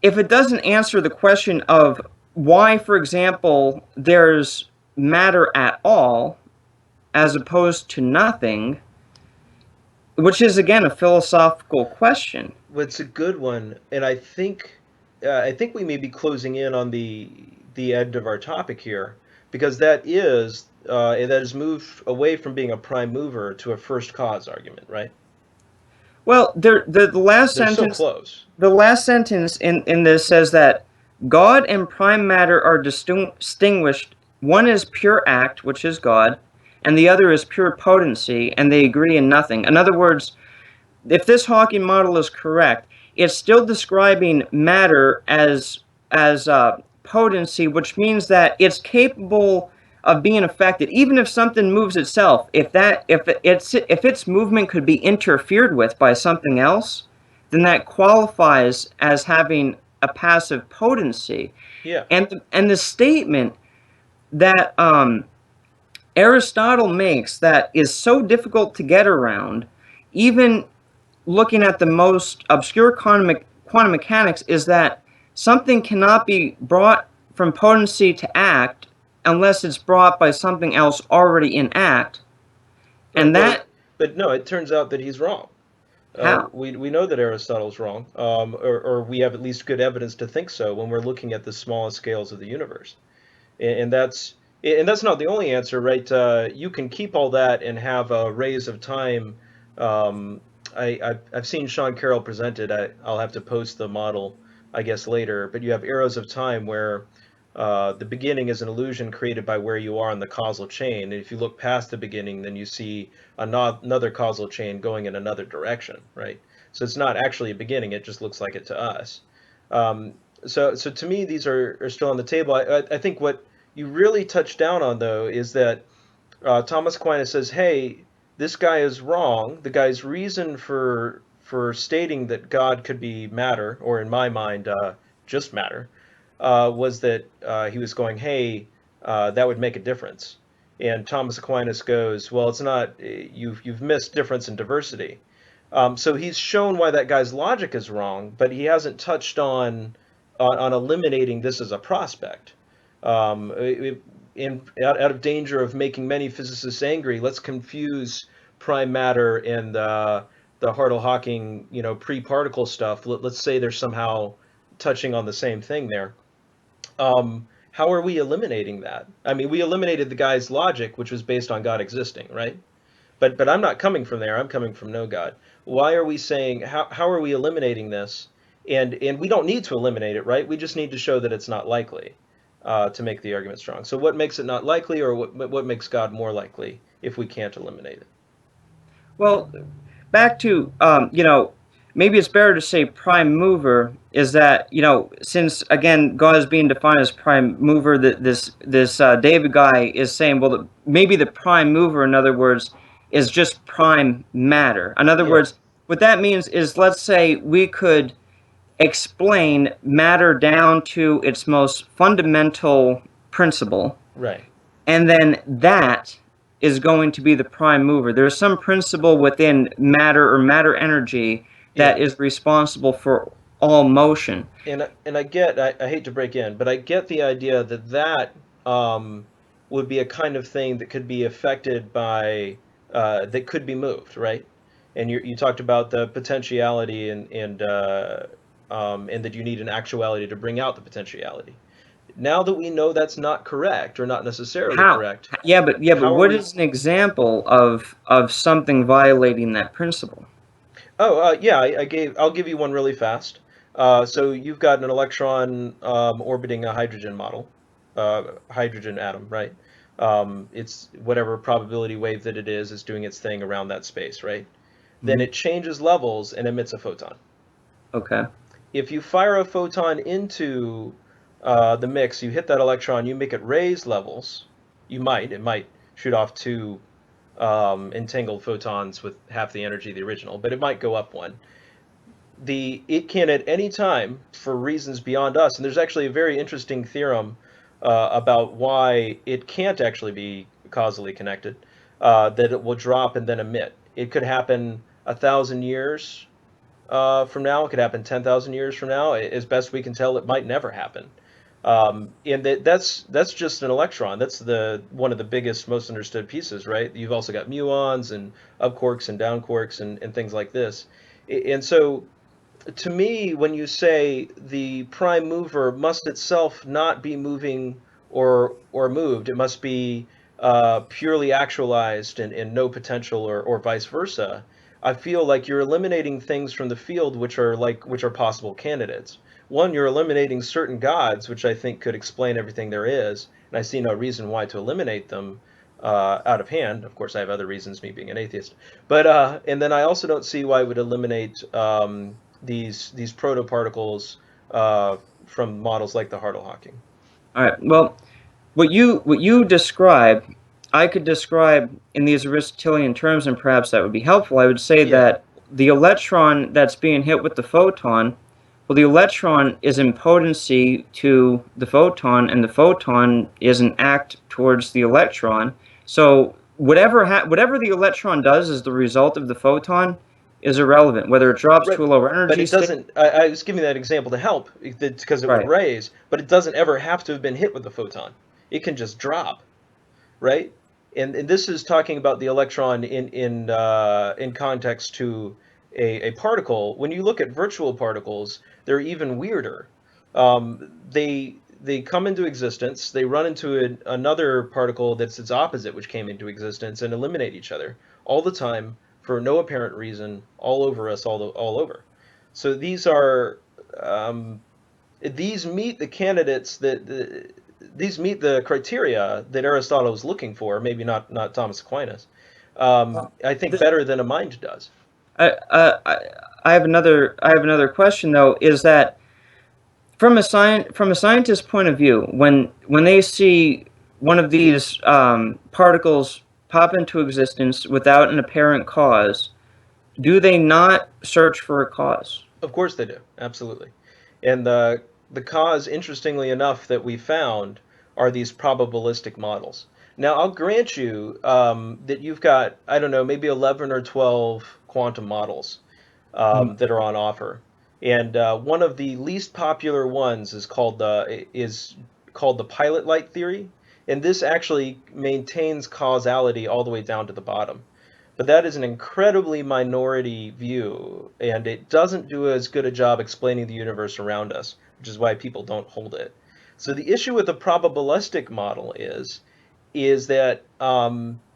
if it doesn't answer the question of why, for example, there's matter at all as opposed to nothing, which is again a philosophical question. Well, it's a good one, and I think we may be closing in on the end of our topic here, because that is moved away from being a prime mover to a first cause argument, right? Well, the last They're so sentence, close. in this says that God and prime matter are distinguished. One is pure act, which is God, and the other is pure potency, and they agree in nothing. In other words, if this Hawking model is correct, it's still describing matter as potency, which means that it's capable of being affected, even if something moves itself. If its movement could be interfered with by something else, then that qualifies as having a passive potency. Yeah. And the statement that Aristotle makes that is so difficult to get around, even looking at the most obscure quantum mechanics, is that something cannot be brought from potency to act unless it's brought by something else already in act. But And well, that, but no, it turns out that he's wrong. how? We know that Aristotle's wrong, or we have at least good evidence to think so when we're looking at the smallest scales of the universe, and that's not the only answer, right? You can keep all that and have rays of time. I've seen Sean Carroll present it. I'll have to post the model, I guess, later. But you have arrows of time where the beginning is an illusion created by where you are in the causal chain. And if you look past the beginning, then you see another causal chain going in another direction, right? So it's not actually a beginning. It just looks like it to us. Um, so to me, these are still on the table. I think what you really touch down on, though, is that Thomas Aquinas says, "Hey, this guy is wrong. The guy's reason for stating that God could be matter, or in my mind, just matter, was that he was going, hey, that would make a difference. And Thomas Aquinas goes, well, it's not. You've missed difference in diversity. So he's shown why that guy's logic is wrong, but he hasn't touched on eliminating this as a prospect. Out of danger of making many physicists angry, let's confuse prime matter and the Hartle-Hawking, pre-particle stuff. Let's say they're somehow touching on the same thing there. How are we eliminating that? I mean, we eliminated the guy's logic, which was based on God existing, right? But I'm not coming from there. I'm coming from no God. Why are we saying how are we eliminating this? And we don't need to eliminate it, right? We just need to show that it's not likely to make the argument strong. So what makes it not likely, or what makes God more likely if we can't eliminate it? Well, back to maybe it's better to say prime mover. Is that since again God is being defined as prime mover, that this David guy is saying, well, maybe the prime mover, in other words, is just prime matter. In other Yeah, words, what that means is, let's say we could explain matter down to its most fundamental principle, right. and then that is going to be the prime mover. There's some principle within matter or matter energy Yeah. that is responsible for all motion. And I hate to break in, but I get the idea that would be a kind of thing that could be affected by that could be moved, right? And you talked about the potentiality and that you need an actuality to bring out the potentiality. Now that we know that's not correct, or not necessarily How? correct, Yeah, but how are what we? is an example of something violating that principle? Oh, yeah, I'll give you one really fast. So you've got an electron orbiting a hydrogen model, hydrogen atom, right? It's whatever probability wave that it is doing its thing around that space, right? Then Mhm. it changes levels and emits a photon. Okay. If you fire a photon into the mix, you hit that electron, you make it raise levels. It might shoot off two entangled photons with half the energy of the original, but it might go up one. It can at any time, for reasons beyond us, and there's actually a very interesting theorem about why it can't actually be causally connected, that it will drop and then emit. It could happen 1,000 years from now. It could happen 10,000 years from now. As best we can tell, it might never happen. And that's just an electron. That's the one of the biggest, most understood pieces, right? You've also got muons and up quarks and down quarks and things like this. And so, to me, when you say the prime mover must itself not be moving or moved, it must be purely actualized and no potential, or vice versa. I feel like you're eliminating things from the field which are possible candidates. One, you're eliminating certain gods, which I think could explain everything there is, and I see no reason why to eliminate them out of hand. Of course, I have other reasons, me being an atheist. But and then I also don't see why it would eliminate these protoparticles from models like the Hartle-Hawking. All right. Well, what you describe, I could describe in these Aristotelian terms, and perhaps that would be helpful. I would say Yeah, that the electron that's being hit with the photon, well, the electron is in potency to the photon, and the photon is an act towards the electron. So whatever the electron does as the result of the photon is irrelevant. Whether it drops right. to a lower But energy it state, doesn't. I was giving that example to help because it would right? raise, but it doesn't ever have to have been hit with the photon. It can just drop, right? And this is talking about the electron in context to a particle. When you look at virtual particles, they're even weirder. They come into existence, they run into another particle that's its opposite, which came into existence, and eliminate each other all the time for no apparent reason, all over us, all over. So um, these meet the candidates these meet the criteria that Aristotle was looking for. Maybe not Thomas Aquinas. I think better than a mind does. I, uh, I I have another question though. Is that from a scientist's point of view, when they see one of these particles pop into existence without an apparent cause, do they not search for a cause? Of course they do, absolutely. And the cause, interestingly enough, that we found are these probabilistic models. Now, I'll grant you that you've got, I don't know, maybe 11 or 12 quantum models that are on offer. And one of the least popular ones is called the pilot light theory, and this actually maintains causality all the way down to the bottom. But that is an incredibly minority view, and it doesn't do as good a job explaining the universe around us, which is why people don't hold it. So the issue with the probabilistic model is that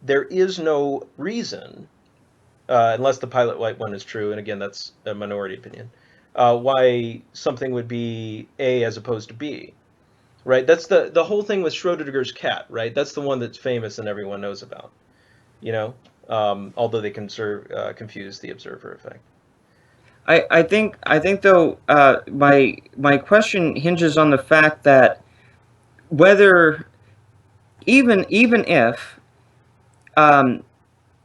there is no reason, unless the pilot light one is true, and again that's a minority opinion, why something would be A as opposed to B. Right? That's the whole thing with Schrodinger's cat. Right? That's the one that's famous and everyone knows about. You know, although they can confuse the observer effect. I think though, my question hinges on the fact that whether, even if um,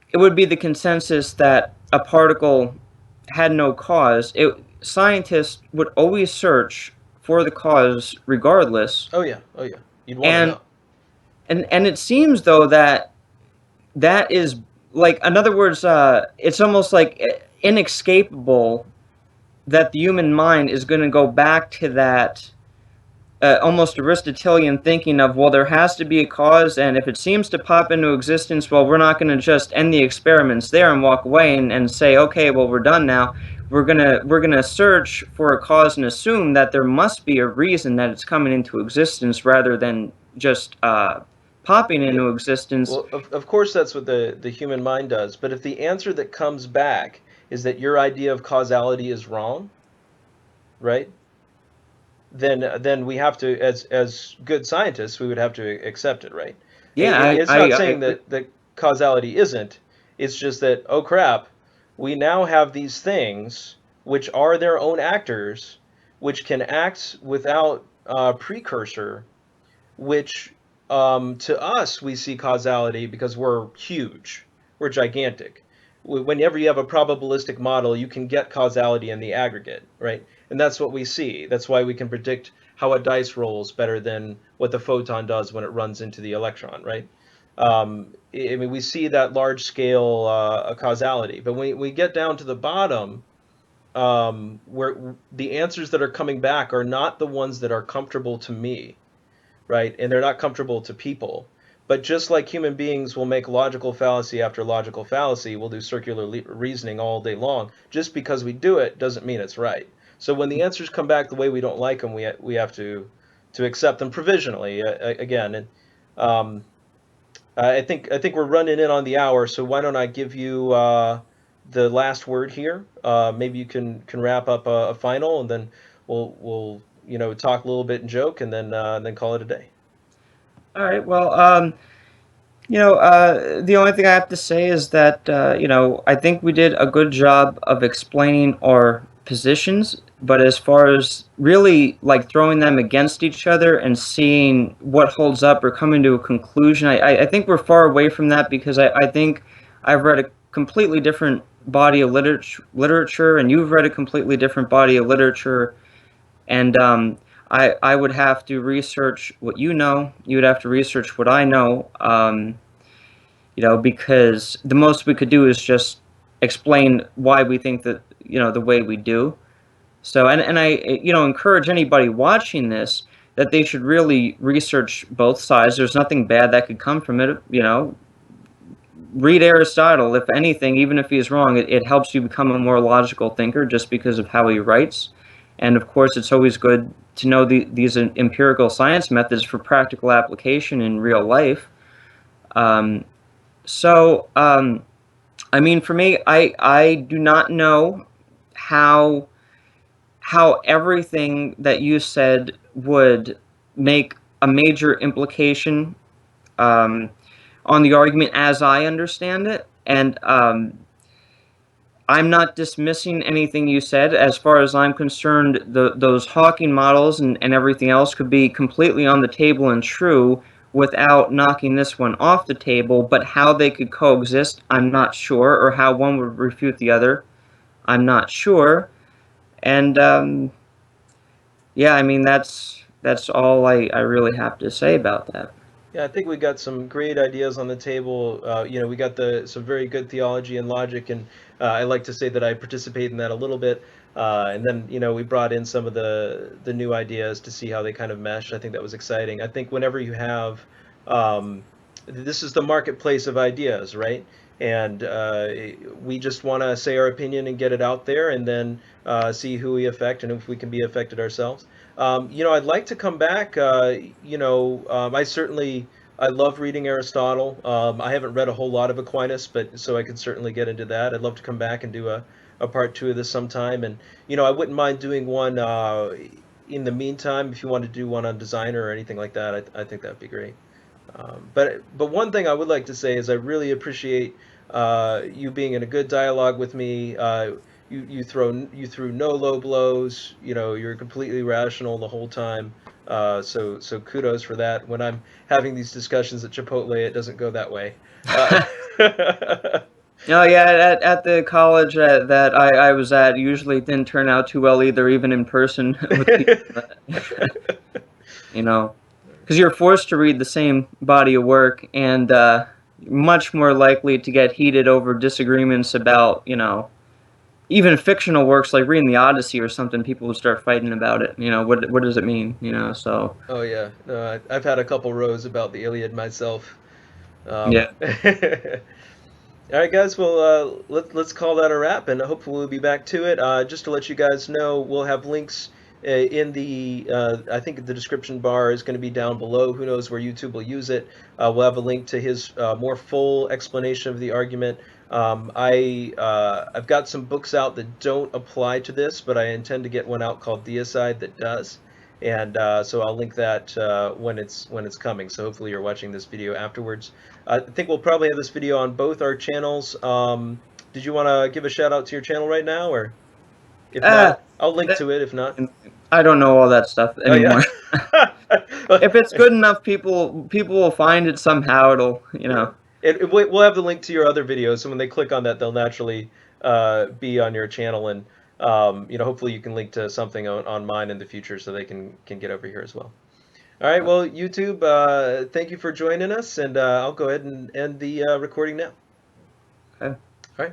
it would be the consensus that a particle had no cause, scientists would always search for the cause regardless. Oh yeah, you'd want to And know. and it seems though that that is, like, in other words, it's almost like inescapable that the human mind is going to go back to that almost Aristotelian thinking of, well, there has to be a cause, and if it seems to pop into existence, well, we're not going to just end the experiments there and walk away and say, okay, well, we're done now. We're gonna search for a cause and assume that there must be a reason that it's coming into existence rather than just popping Yeah. into existence. Well, of course that's what the human mind does. But if the answer that comes back is that your idea of causality is wrong, right? Then we have to, as good scientists, we would have to accept it, right? Yeah, It's not I saying agree. that causality isn't. It's just that, oh crap, we now have these things which are their own actors, which can act without precursor, which to us we see causality because we're huge, we're gigantic. Whenever you have a probabilistic model, you can get causality in the aggregate, right? And that's what we see. That's why we can predict how a dice rolls better than what the photon does when it runs into the electron, right? I mean, we see that large scale causality, but when we get down to the bottom, where the answers that are coming back are not the ones that are comfortable to me, right? And they're not comfortable to people. But just like human beings will make logical fallacy after logical fallacy, we'll do circular reasoning all day long. Just because we do it doesn't mean it's right. So when the answers come back the way we don't like them, we have to accept them provisionally again. And um, I think we're running in on the hour. So why don't I give you the last word here? Maybe you can wrap up a final, and then we'll talk a little bit and joke, and then call it a day. All right. Well, the only thing I have to say is that, I think we did a good job of explaining our positions, but as far as really like throwing them against each other and seeing what holds up or coming to a conclusion, I think we're far away from that because I think I've read a completely different body of literature, and you've read a completely different body of literature, and I would have to research what you know. You would have to research what I know. Because the most we could do is just explain why we think that, the way we do. So, and I, encourage anybody watching this that they should really research both sides. There's nothing bad that could come from it. Read Aristotle, if anything, even if he's wrong, it helps you become a more logical thinker just because of how he writes. And of course, it's always good to know these empirical science methods for practical application in real life. Um, so, I mean, for me, I do not know how everything that you said would make a major implication um, on the argument as I understand it, and I'm not dismissing anything you said. As far as I'm concerned, those Hawking models and everything else could be completely on the table and true without knocking this one off the table, but how they could coexist, I'm not sure, or how one would refute the other, I'm not sure. And yeah, I mean that's all I really have to say about that. Yeah, I think we got some great ideas on the table. We got some very good theology and logic, and I like to say that I participate in that a little bit. And then, we brought in some of the new ideas to see how they kind of mesh. I think that was exciting. I think whenever you have, um, this is the marketplace of ideas, right? And we just want to say our opinion and get it out there, and then see who we affect and if we can be affected ourselves. I'd like to come back. I love reading Aristotle. I haven't read a whole lot of Aquinas, but so I could certainly get into that. I'd love to come back and do a part two of this sometime. And I wouldn't mind doing one in the meantime if you want to do one on designer or anything like that. I think that'd be great. But one thing I would like to say is I really appreciate you being in a good dialogue with me. You threw no low blows. You're completely rational the whole time. So kudos for that. When I'm having these discussions at Chipotle, it doesn't go that way. Oh yeah, at the college that I was at, usually it didn't turn out too well either, even in person with people that, you know, because you're forced to read the same body of work and much more likely to get heated over disagreements about, even fictional works like reading the Odyssey or something. People would start fighting about it. What does it mean? So Oh yeah, no, I've had a couple rows about the Iliad myself. yeah. All right, guys. Well, let's call that a wrap, and hopefully we'll be back to it. Just to let you guys know, we'll have links in the. I think the description bar is going to be down below. Who knows where YouTube will use it? We'll have a link to his more full explanation of the argument. I've got some books out that don't apply to this, but I intend to get one out called Deicide that does. And so I'll link that when it's coming. So hopefully you're watching this video afterwards. I think we'll probably have this video on both our channels. Did you want to give a shout out to your channel right now, or if Uh, not, I'll link that, to it. If not, I don't know all that stuff oh yeah. anymore. If it's good enough, people will find it somehow. Yeah. We'll have the link to your other videos, so when they click on that, they'll naturally be on your channel, and hopefully you can link to something on mine in the future, so they can get over here as well. All right, well, YouTube, thank you for joining us, and I'll go ahead and end the recording now. Okay. All right.